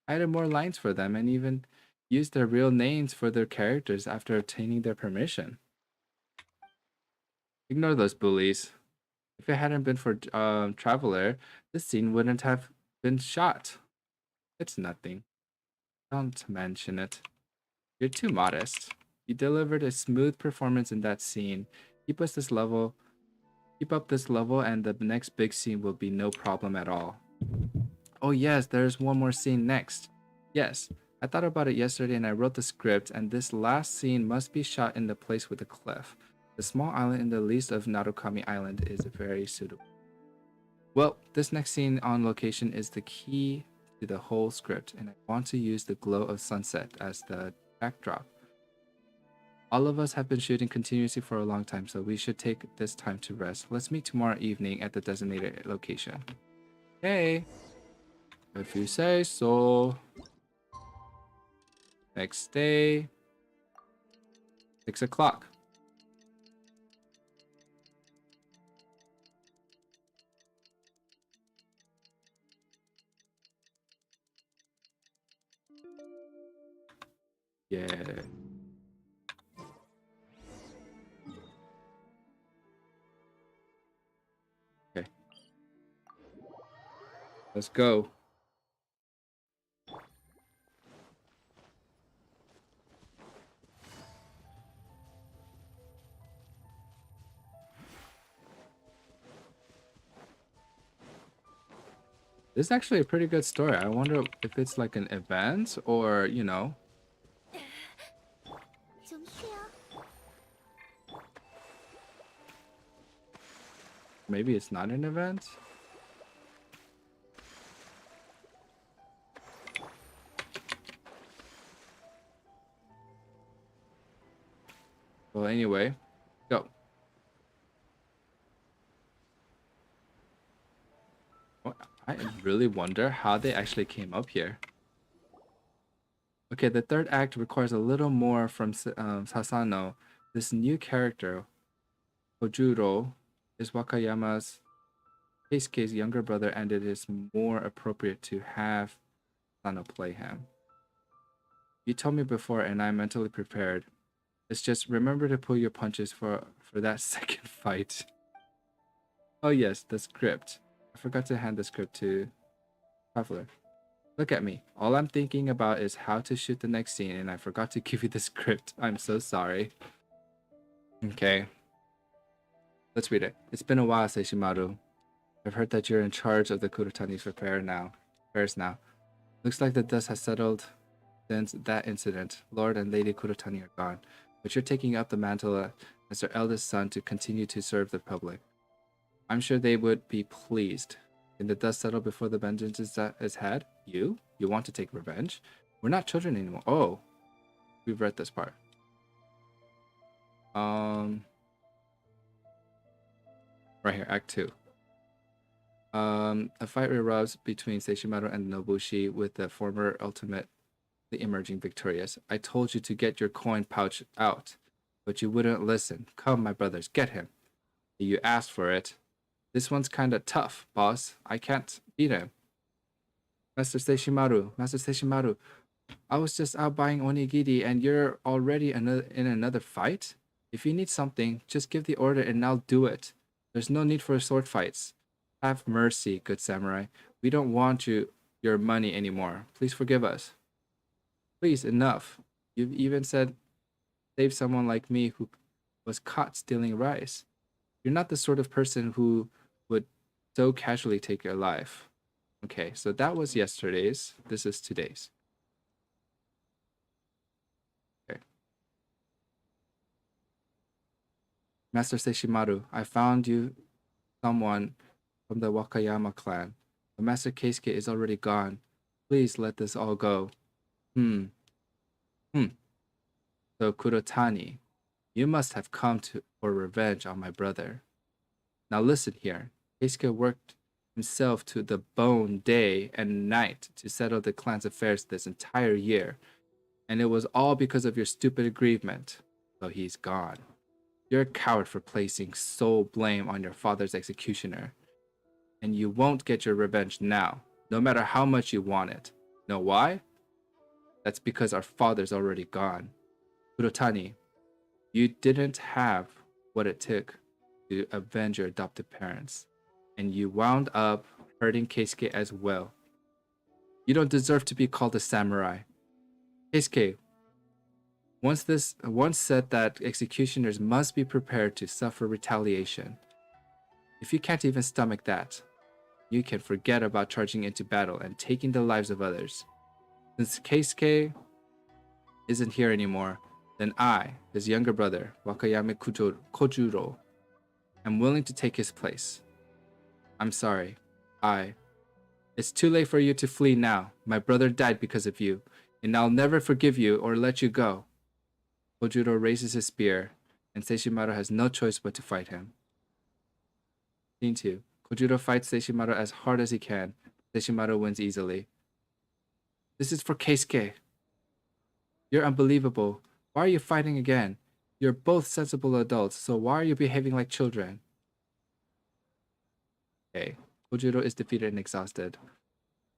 I added more lines for them and even used their real names for their characters after obtaining their permission. Ignore those bullies. If it hadn't been for Traveler, this scene wouldn't have been shot. It's nothing. Don't mention it. You're too modest. You delivered a smooth performance in that scene. Keep up this level, and the next big scene will be no problem at all. Oh yes, there's one more scene next. Yes, I thought about it yesterday and I wrote the script, and this last scene must be shot in the place with the cliff. The small island in the least of Narukami Island is very suitable. Well, this next scene on location is the key to the whole script, and I want to use the glow of sunset as the backdrop. All of us have been shooting continuously for a long time, so we should take this time to rest. Let's meet tomorrow evening at the designated location. Okay. If you say so. Next day. 6 o'clock. Yeah. Okay. Let's go. This is actually a pretty good story. I wonder if it's like an event or, you know. 좀 쉬어. Maybe it's not an event. Well, anyway, go. I really wonder how they actually came up here. Okay, the third act requires a little more from Sasano. This new character, Kojuro, is Wakayama's Keisuke's younger brother, and it is more appropriate to have Sasano play him. You told me before, and I'm mentally prepared. It's just remember to pull your punches for that second fight. Oh yes, the script. I forgot to hand the script to Traveler. Look at me. All I'm thinking about is how to shoot the next scene, and I forgot to give you the script. I'm so sorry. Okay. Let's read it. It's been a while, Seishimaru. I've heard that you're in charge of the Kurotani's affairs now. Looks like the dust has settled since that incident. Lord and Lady Kurotani are gone, but you're taking up the mantle as their eldest son to continue to serve the public. I'm sure they would be pleased. Can the dust settle before the vengeance is had? You? You want to take revenge? We're not children anymore. Oh, we've read this part. Right here, Act 2. A fight erupts between Seishimaru and Nobushi, with the former ultimately emerging victorious. I told you to get your coin pouch out, but you wouldn't listen. Come, my brothers, get him. You asked for it. This one's kinda tough, boss. I can't beat him. Master Seishimaru, I was just out buying onigiri and you're already in another fight? If you need something, just give the order and I'll do it. There's no need for sword fights. Have mercy, good samurai. We don't want your money anymore. Please forgive us. Please, enough. You've even said save someone like me who was caught stealing rice. You're not the sort of person who would so casually take your life. Okay, so that was yesterday's. This is today's. Okay. Master Seishimaru, I found you someone from the Wakayama clan. But Master Keisuke is already gone. Please let this all go. So Kurotani, you must have come for revenge on my brother. Now listen here. Keisuke worked himself to the bone day and night to settle the clan's affairs this entire year. And it was all because of your stupid aggrievement. So he's gone. You're a coward for placing sole blame on your father's executioner. And you won't get your revenge now, no matter how much you want it. Know why? That's because our father's already gone. Kurotani, you didn't have what it took to avenge your adopted parents, and you wound up hurting Keisuke as well. You don't deserve to be called a samurai. Keisuke, once said that executioners must be prepared to suffer retaliation. If you can't even stomach that, you can forget about charging into battle and taking the lives of others. Since Keisuke isn't here anymore, then I, his younger brother, Wakayame Kojuro, am willing to take his place. I'm sorry. It's too late for you to flee now. My brother died because of you, and I'll never forgive you or let you go. Kojuro raises his spear, and Seishimaru has no choice but to fight him. Scene 2. Kojuro fights Seishimaru as hard as he can. Seishimaru wins easily. This is for Keisuke. You're unbelievable. Why are you fighting again? You're both sensible adults, so why are you behaving like children? Okay. Kojuro is defeated and exhausted.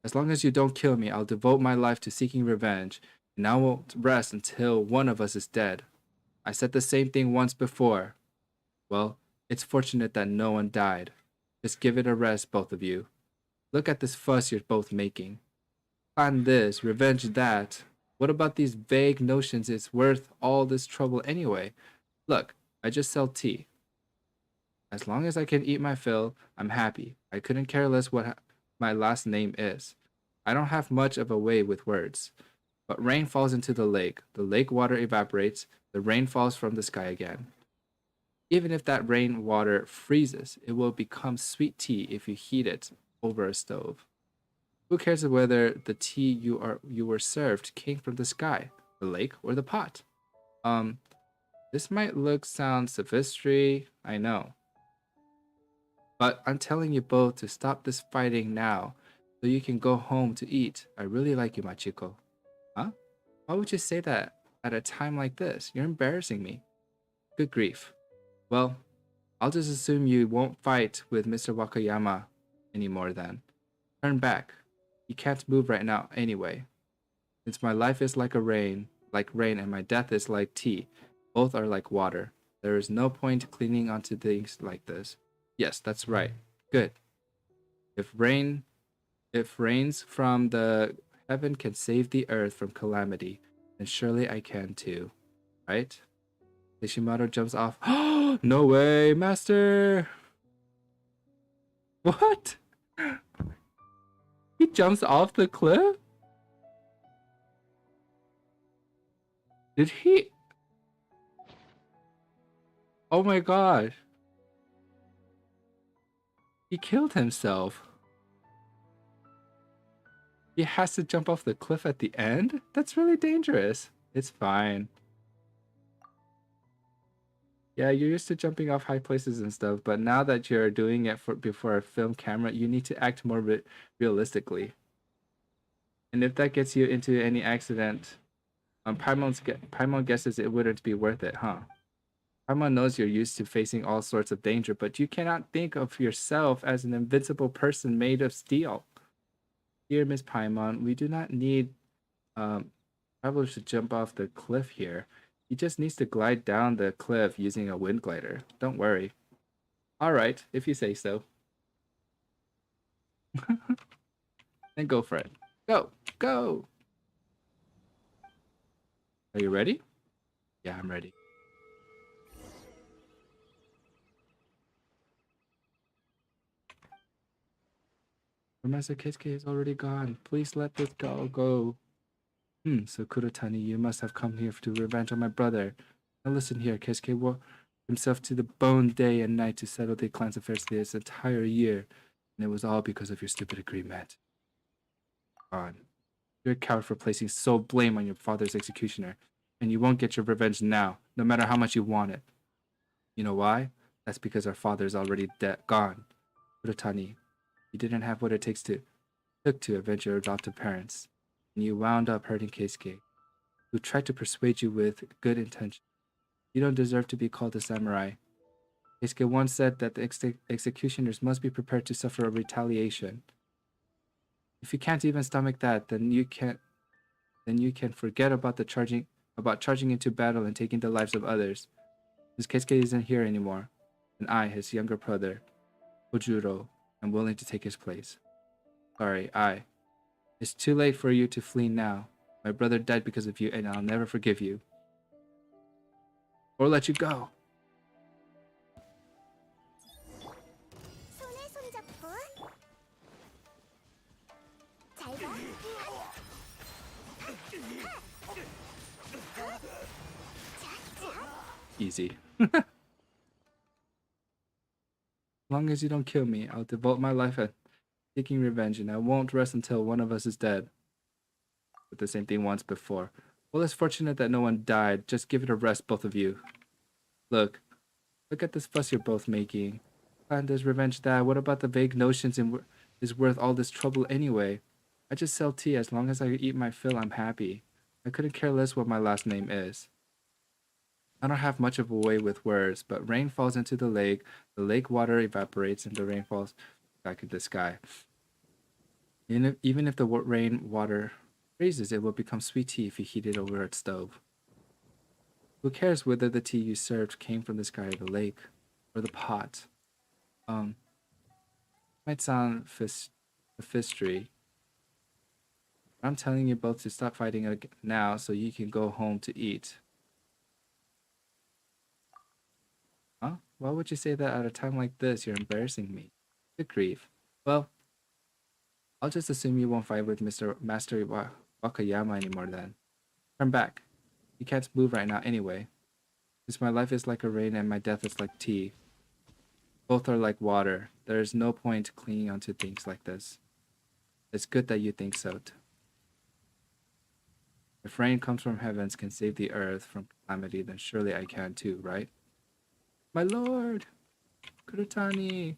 As long as you don't kill me, I'll devote my life to seeking revenge, and I won't rest until one of us is dead. I said the same thing once before. Well, it's fortunate that no one died. Just give it a rest, both of you. Look at this fuss you're both making. Plan this, revenge that. What about these vague notions it's worth all this trouble anyway? Look, I just sell tea. As long as I can eat my fill, I'm happy. I couldn't care less what my last name is. I don't have much of a way with words. But rain falls into the lake water evaporates, the rain falls from the sky again. Even if that rain water freezes, it will become sweet tea if you heat it over a stove. Who cares whether the tea you were served came from the sky, the lake, or the pot? This might sound sophistry, I know. But I'm telling you both to stop this fighting now, so you can go home to eat. I really like you, Machiko. Huh? Why would you say that at a time like this? You're embarrassing me. Good grief. Well, I'll just assume you won't fight with Mr. Wakayama anymore then. Turn back. You can't move right now anyway. Since my life is like rain, and my death is like tea, both are like water. There is no point clinging onto things like this. Yes, that's right. Good. If rains from the heaven can save the earth from calamity, then surely I can too. Right? Seishimaru jumps off. No way, master! What? He jumps off the cliff? Did he? Oh my gosh. He killed himself. He has to jump off the cliff at the end? That's really dangerous. It's fine. Yeah, you're used to jumping off high places and stuff, but now that you're doing it before a film camera, you need to act more realistically. And if that gets you into any accident, Paimon guesses it wouldn't be worth it, huh? Paimon knows you're used to facing all sorts of danger, but you cannot think of yourself as an invincible person made of steel. Dear Miss Paimon, we do not need travelers to jump off the cliff here. He just needs to glide down the cliff using a wind glider. Don't worry. Alright, if you say so. Then go for it. Go! Go! Are you ready? Yeah, I'm ready. Professor Keisuke is already gone. Please let this girl go. So Kurotani, you must have come here to revenge on my brother. Now listen here, Keisuke wore himself to the bone day and night to settle the clan's affairs this entire year, and it was all because of your stupid agreement. Gone. You're a coward for placing sole blame on your father's executioner, and you won't get your revenge now, no matter how much you want it. You know why? That's because our father is already gone. Kurotani, you didn't have what it took to avenge your adoptive parents, and you wound up hurting Keisuke, who tried to persuade you with good intention. You don't deserve to be called a samurai. Keisuke once said that the executioners must be prepared to suffer a retaliation. If you can't even stomach that, then you can forget about charging into battle and taking the lives of others. Since Keisuke isn't here anymore, and I, his younger brother, Kojuro, am willing to take his place. Sorry, it's too late for you to flee now. My brother died because of you, and I'll never forgive you. Or let you go. 손에 손잡고 잘 봐. easy. As long as you don't kill me, I'll devote my life at taking revenge, and I won't rest until one of us is dead. But the same thing once before. Well, it's fortunate that no one died. Just give it a rest, both of you. Look at this fuss you're both making. Plan this, revenge that. What about the vague notions and is worth all this trouble anyway? I just sell tea. As long as I eat my fill, I'm happy. I couldn't care less what my last name is. I don't have much of a way with words, but rain falls into the lake water evaporates, and the rain falls back into the sky. Even if the rain water freezes, it will become sweet tea if you heat it over a stove. Who cares whether the tea you served came from the sky or the lake or the pot? Might sound sophistry. I'm telling you both to stop fighting now so you can go home to eat. Huh? Why would you say that at a time like this? You're embarrassing me. Good grief. Well, I'll just assume you won't fight with Master Wakayama anymore then. Turn back. You can't move right now anyway. Since my life is like a rain and my death is like tea. Both are like water. There is no point clinging onto things like this. It's good that you think so. If rain comes from heavens can save the earth from calamity, then surely I can too, right? My lord! Kurotani!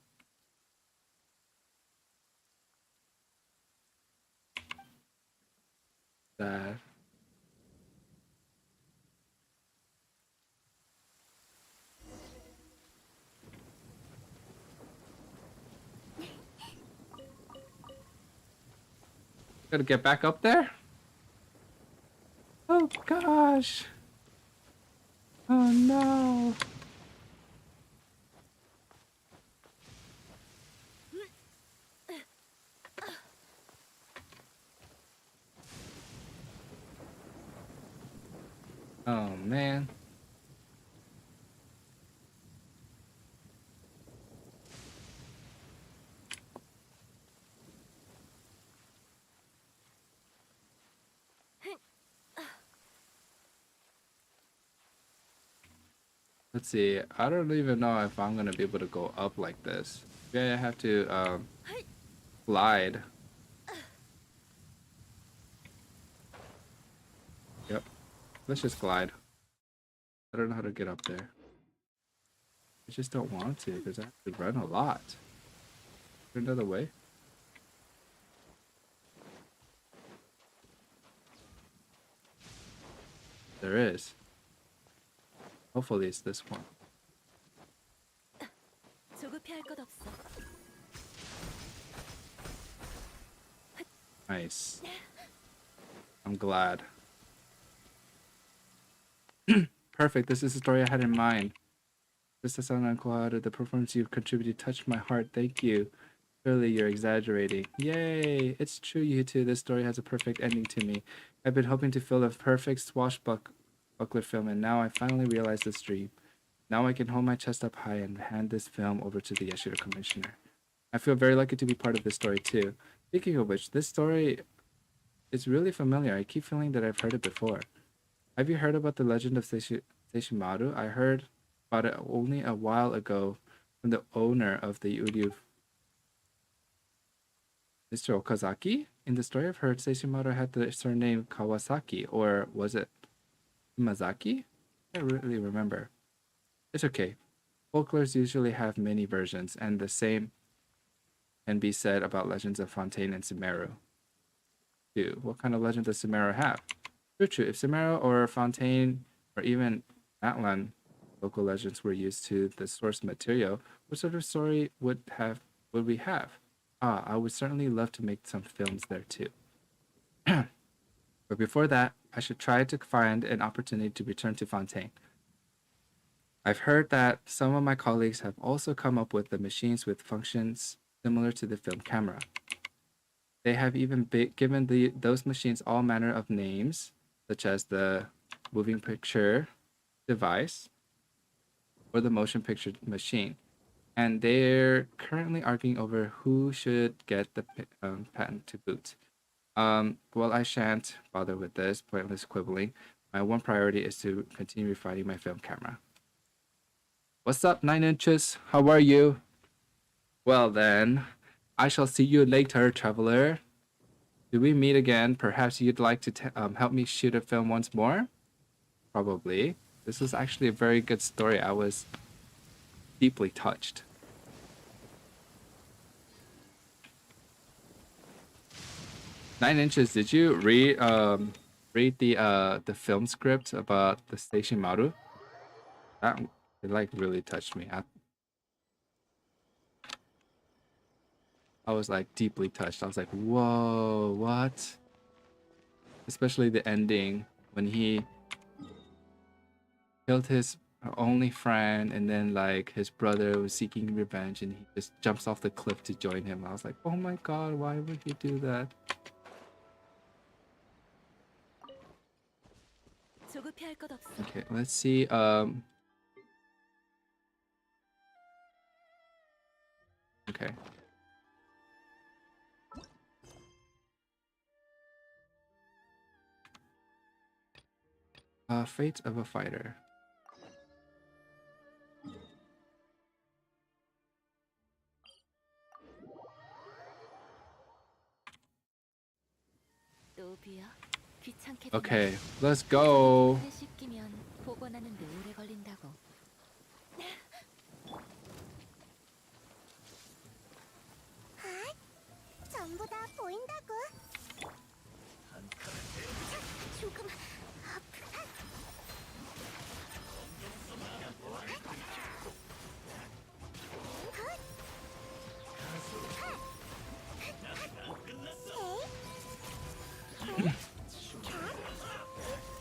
That. Gotta get back up there? Oh gosh. Oh no. Oh man. Let's see. I don't even know if I'm gonna be able to go up like this. Yeah, I have to glide. Yep. Let's just glide. I don't know how to get up there. I just don't want to because I have to run a lot. Is there another way? There is. Hopefully it's this one. 조급해할 것 없어. Nice. I'm glad. Perfect. This is the story I had in mind. Mr. Sanan Kohara, the performance you've contributed touched my heart. Thank you. Surely you're exaggerating. Yay! It's true, you two. This story has a perfect ending to me. I've been hoping to fill a perfect swashbuckler film, and now I finally realized this dream. Now I can hold my chest up high and hand this film over to the Yashiro Commissioner. I feel very lucky to be part of this story too. Speaking of which, this story is really familiar. I keep feeling that I've heard it before. Have you heard about the legend of Seishimaru? I heard about it only a while ago from the owner of the Uryu, Mr. Okazaki. In the story I've heard, Seishimaru had the surname Kawasaki, or was it Imazaki? I don't really remember. It's okay. Folklores usually have many versions, and the same can be said about legends of Fontaine and Sumeru. Too. What kind of legend does Sumeru have? True. If Sumeru or Fontaine or even Atlan local legends were used to the source material, what sort of story would we have? I would certainly love to make some films there too. But before that, I should try to find an opportunity to return to Fontaine. I've heard that some of my colleagues have also come up with the machines with functions similar to the film camera. They have even given those machines all manner of names, such as the moving picture device or the motion picture machine. And they're currently arguing over who should get the patent to boot. Well, I shan't bother with this pointless quibbling. My one priority is to continue refining my film camera. What's up, 9 inches? How are you? Well then, I shall see you later, traveler. Do we meet again? Perhaps you'd like to help me shoot a film once more? Probably. This was actually a very good story. I was deeply touched. 9 inches, did you read the film script about the Station Maru? That it like really touched me. I was like deeply touched. I was like, whoa, what? Especially the ending when he killed his only friend and then like his brother was seeking revenge and he just jumps off the cliff to join him. I was like, oh my god, why would he do that? 조급해할 것 없어. Okay, let's see. Okay. Fate of a Fighter. 또 비야? 귀찮게 Okay, let's go. 씻기면 복원하는데 오래 걸린다고. 전부 다 보인다고. 조금 아프다.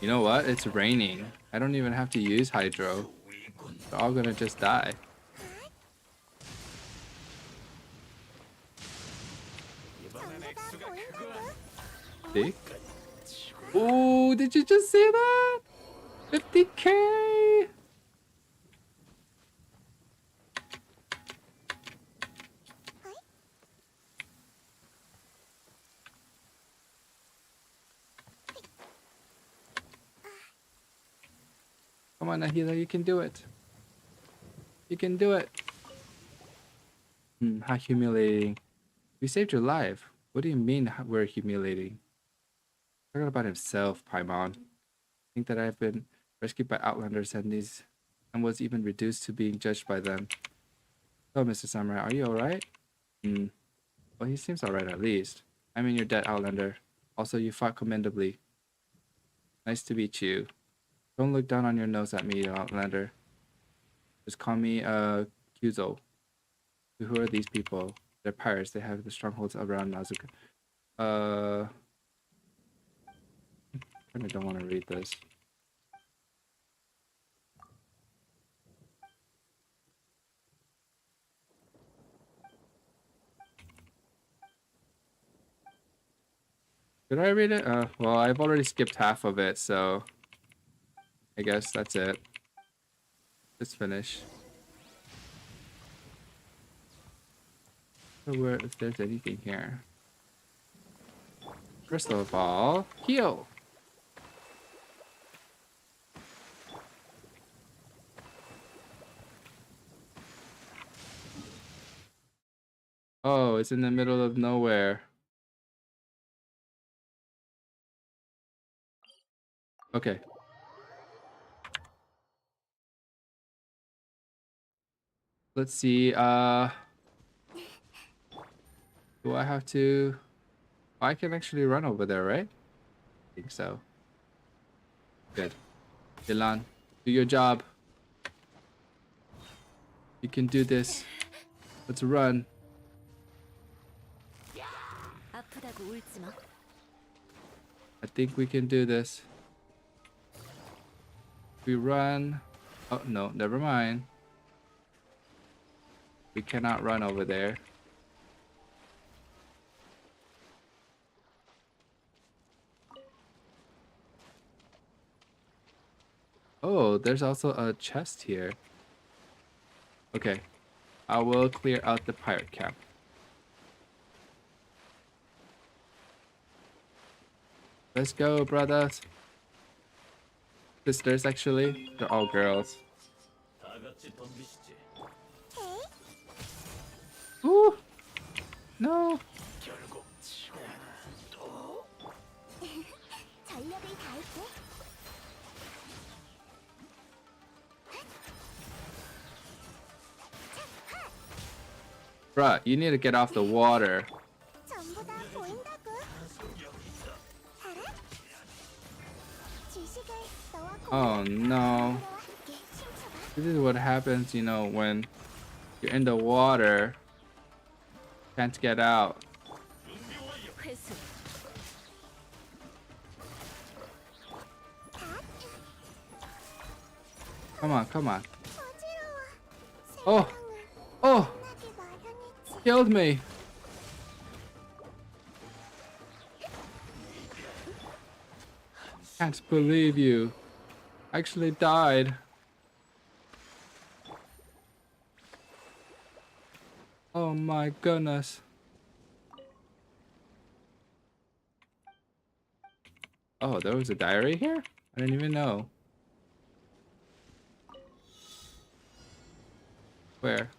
You know what? It's raining. I don't even have to use Hydro. They're all gonna just die. 전부 다 보인다고. See? Oh, did you just see that? 50k! Come on, Nahila, you can do it. You can do it. How humiliating. We saved your life. What do you mean we're humiliating? Talking about himself, Paimon. Think that I've been rescued by Outlanders and was even reduced to being judged by them. Oh, Mr. Samurai, are you alright? Well, he seems alright at least. I mean, you're dead, Outlander. Also, you fought commendably. Nice to meet you. Don't look down on your nose at me, Outlander. Just call me, Kyuzo. Who are these people? They're pirates. They have the strongholds around Nazuka. I kinda don't want to read this. Did I read it? Well, I've already skipped half of it, so I guess that's it. Let's finish. So where if there's anything here. First of all, heal. Oh, it's in the middle of nowhere. Okay. Let's see. Do I have to? I can actually run over there, right? I think so. Good. Dylan, do your job. You can do this. Let's run. 아프다고 울지 마. I think we can do this. We run. Oh, no, never mind. We cannot run over there. Oh, there's also a chest here. Okay. I will clear out the pirate camp. Let's go, brothers. Sisters, actually. They're all girls. 에이, Ooh. No. 전력을 다할게. Bruh, you need to get off the water. 전부 다 보인다고. 알아? 지식을 너와 Oh no. 공유하도록 할게. 춤춰봐. This is what happens, you know, when you're in the water. Can't get out. 회수. Come on, come on. 어지러워. Oh. Oh, 끝나기 마련이지. killed me. Can't believe you actually died. Oh my goodness. Oh, there was a diary here? I didn't even know. Where?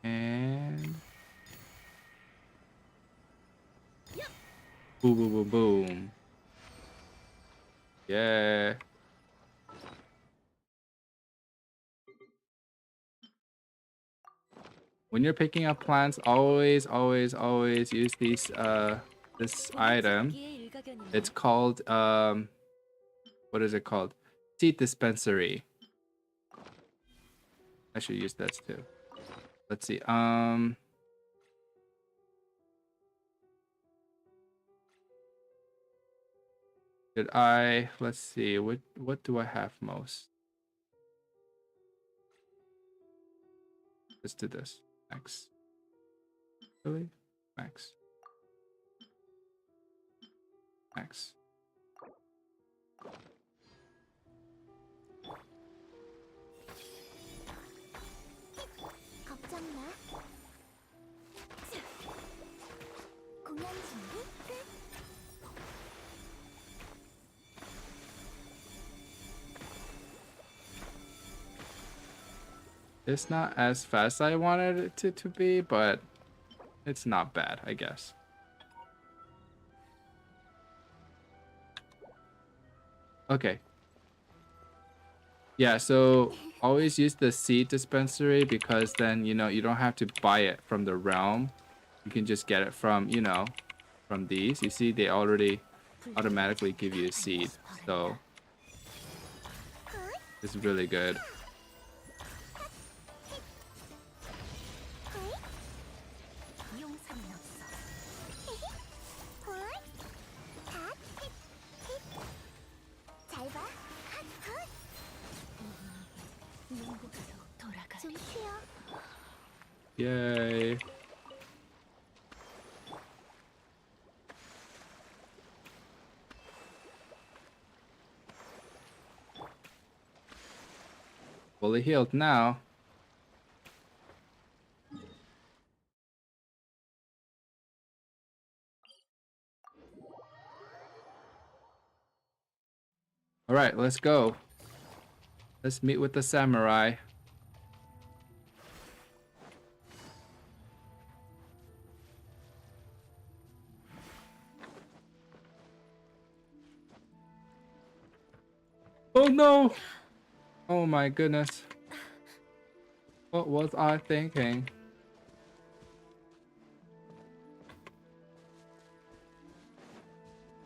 And boom, boom, boom, boom. Yeah. When you're picking up plants, always use these this item. 자기의 일가견이네. It's called what is it called? Seed dispensary. I should use that too. Let's see. Let's see. What do I have most? Let's do this. Max. Really? Max. Max. 걱정 마. 공연 준비 끝. It's not as fast as I wanted it to be, but it's not bad, I guess. Okay. Yeah, so always use the seed dispensary because then, you know, you don't have to buy it from the realm. You can just get it from, you know, from these. You see, they already automatically give you a seed. So it's really good. 용서는 없어. 홀, 핫, 힛, 힛. 잘 봐. 핫, 핫. 농부가로 돌아가. 좀 쉬어. Yay. Fully healed now. All right, let's go. Let's meet with the samurai. Oh no! Oh my goodness. What was I thinking?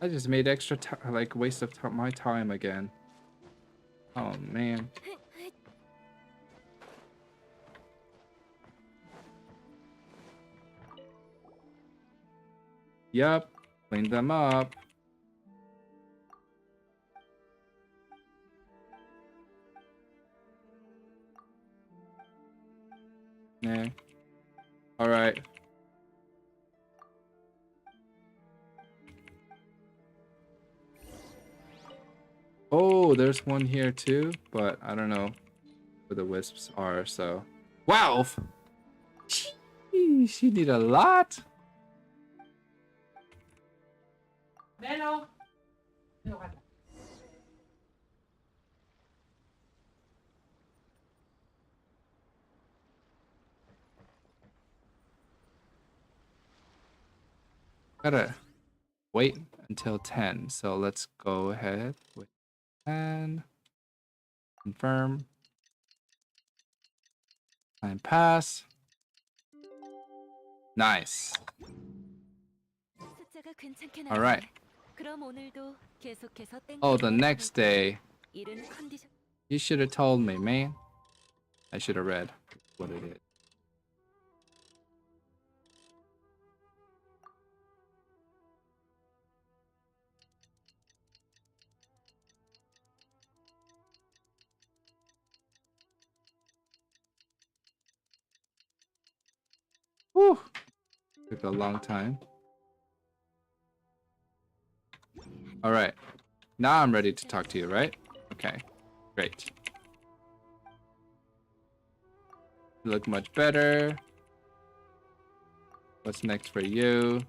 I just made extra like waste of my time again. Oh man. Yup, clean them up. Yeah. All right. Oh, there's one here too, but I don't know where the wisps are, so. Wow! Sheesh, you need a lot? Gotta wait until 10. So let's go ahead with 10. Confirm. Time pass. Nice. 숫자가 괜찮게 나왔네. Alright. 그럼 오늘도 계속해서 Oh, the 땡땡이나 next 쳐볼까? day. 이른 컨디션 You should have told me, man. I should have read what it is. Whew. Took a long time. All right. Now I'm ready to talk to you, right? Okay. Great. You look much better. What's next for you?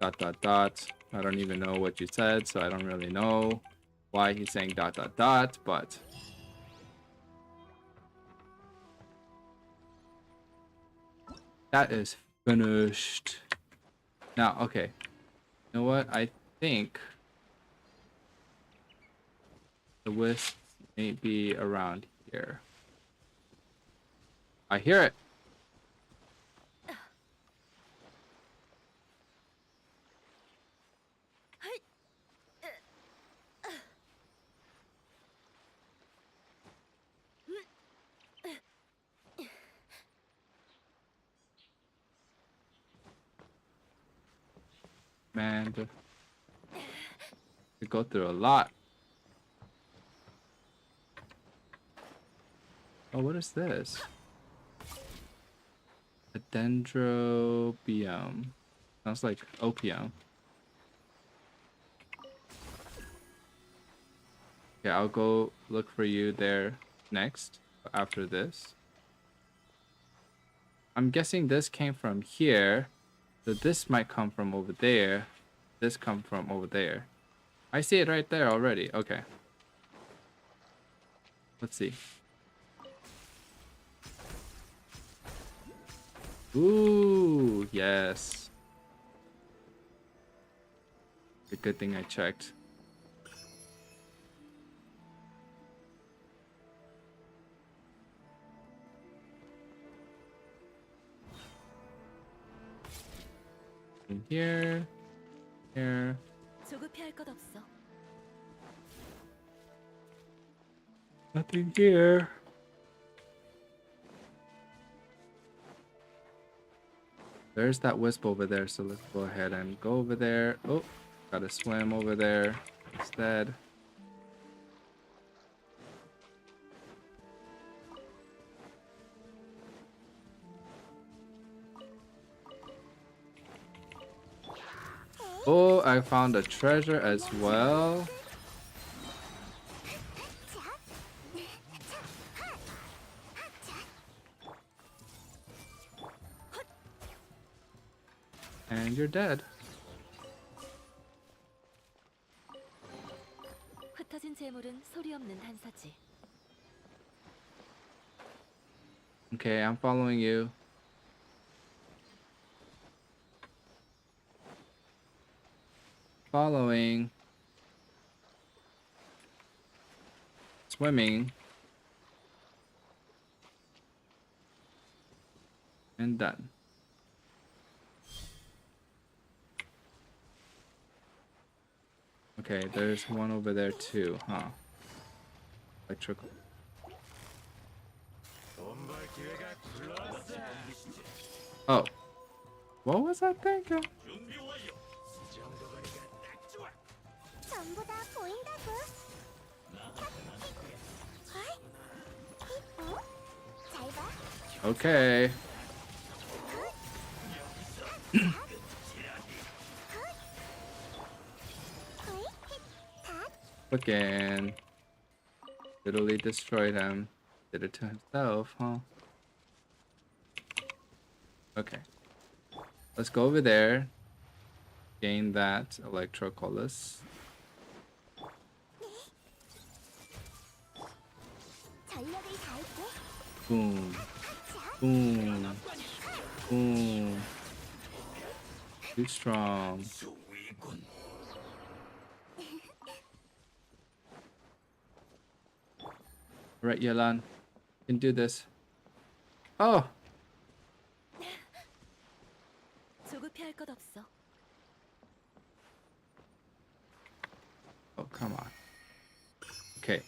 Dot dot dot. I don't even know what you said, so I don't really know why he's saying dot dot dot, but that is finished. Now, okay. You know what? I think the wisp may be around here. I hear it. Man, we go through a lot. Oh, what is this? A dendrobium. Sounds like opium. Okay, I'll go look for you there next, after this. I'm guessing this came from here. So this might come from over there. This come from over there. I see it right there already. Okay. Let's see. Ooh, yes. A good thing I checked. In here. Here. 조급해할 것 없어. Nothing here. There's that wisp over there, so let's go ahead and go over there. Oh, gotta swim over there instead. Oh, I found a treasure as well. And you're dead. 흩어진 재물은 소리 없는 단서지. Okay, I'm following you. Following. Swimming. And done. Okay, there's one over there too, huh? Electrical. Oh. What was I thinking? 전부 다 보인다고. 잘 봐. Okay. Again. Literally destroyed him. Did it to himself, huh? Okay. let's go over there. Gain that Electroculus. 전력을 다할게. Boom. Boom. Boom. Too strong. Alright, Yelan. You can do this. Oh! 조급해할 것 없어. Oh, come on. Okay.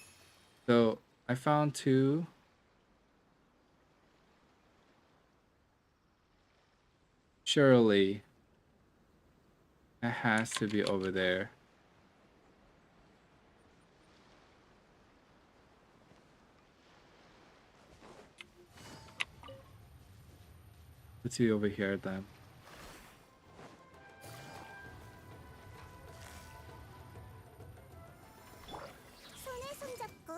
So, I found two. Surely, it has to be over there. Let's see over here then. 손에 손잡고.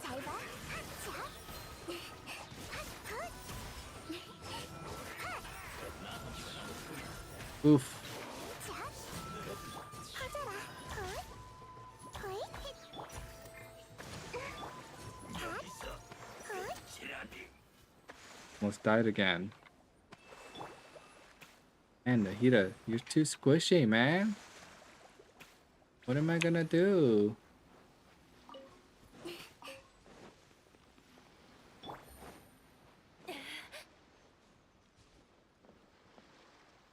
잘 봐. 자. Oof. 자. 퍼져라. 헐. 헐. Almost died again. Man, Nahida, you're too squishy, man. What am I gonna do?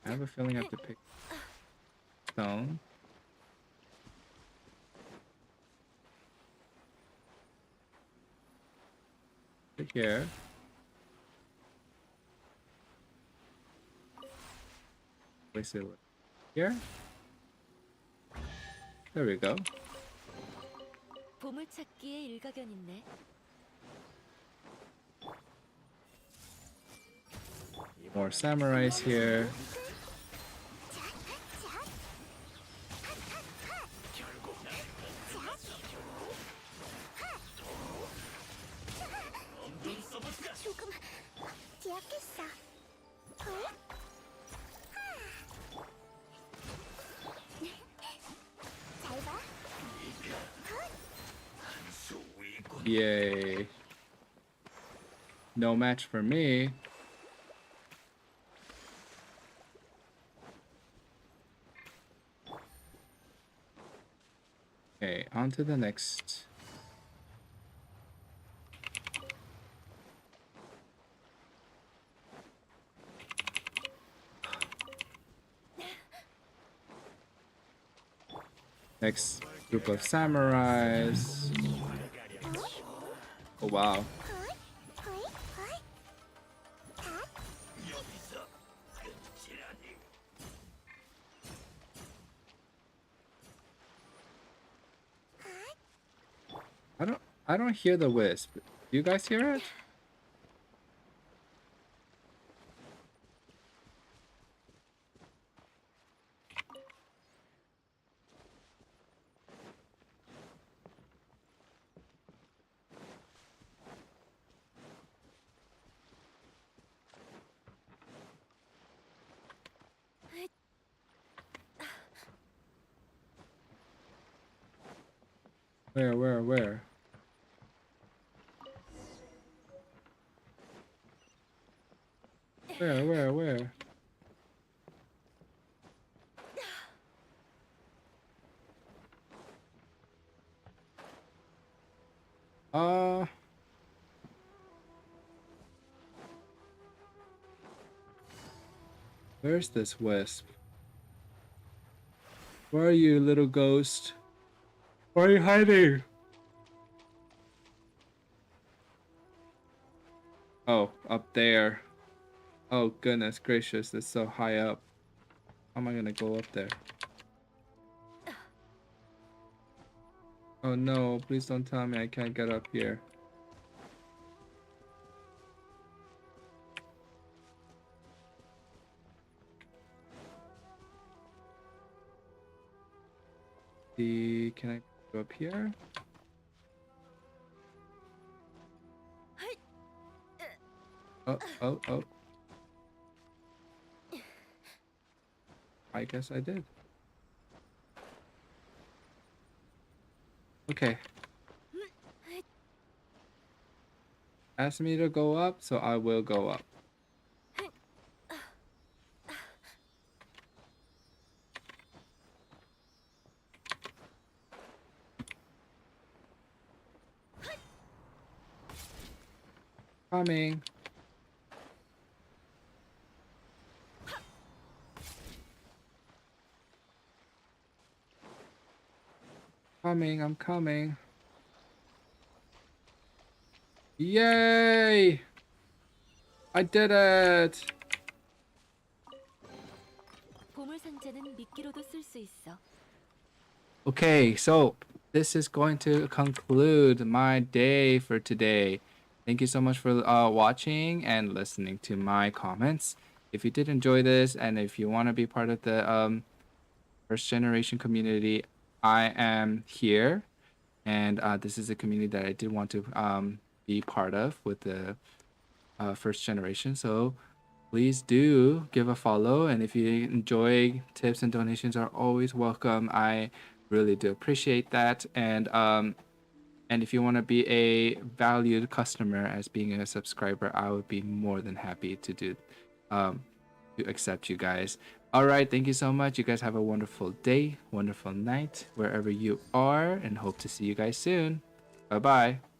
I have a feeling I have to pick stone. Right here. Place it here. There we go. 보물 찾기에 일가견 있네. More samurais here. 조금 기억했어. 헐. 잘 봐. Yay. No match for me. Okay, on to the next. Next group of samurais. Oh wow. 헐. 헐. 헐. 다. I don't hear the wisp. Do you guys hear it? Where? Where? Uh, where's this wisp? Where are you, little ghost? Where are you hiding? Oh, up there. Oh, goodness gracious, it's so high up. How am I gonna go up there? Oh no, please don't tell me I can't get up here. Can I go up here? Oh, oh, oh. I guess I did. Okay. Ask me to go up, so I will go up. Coming. Coming, I'm coming. Yay! I did it! 보물 상자는 미끼로도 쓸 수 있어. Okay, so this is going to conclude my day for today. Thank you so much for watching and listening to my comments. If you did enjoy this and if you want to be part of the first generation community, I am here. And this is a community that I did want to be part of with the first generation. So please do give a follow. And if you enjoy, tips and donations are always welcome. I really do appreciate that. And if you want to be a valued customer as being a subscriber, I would be more than happy to do to accept you guys. All right, thank you so much. You guys have a wonderful day, wonderful night, wherever you are, and hope to see you guys soon. Bye bye.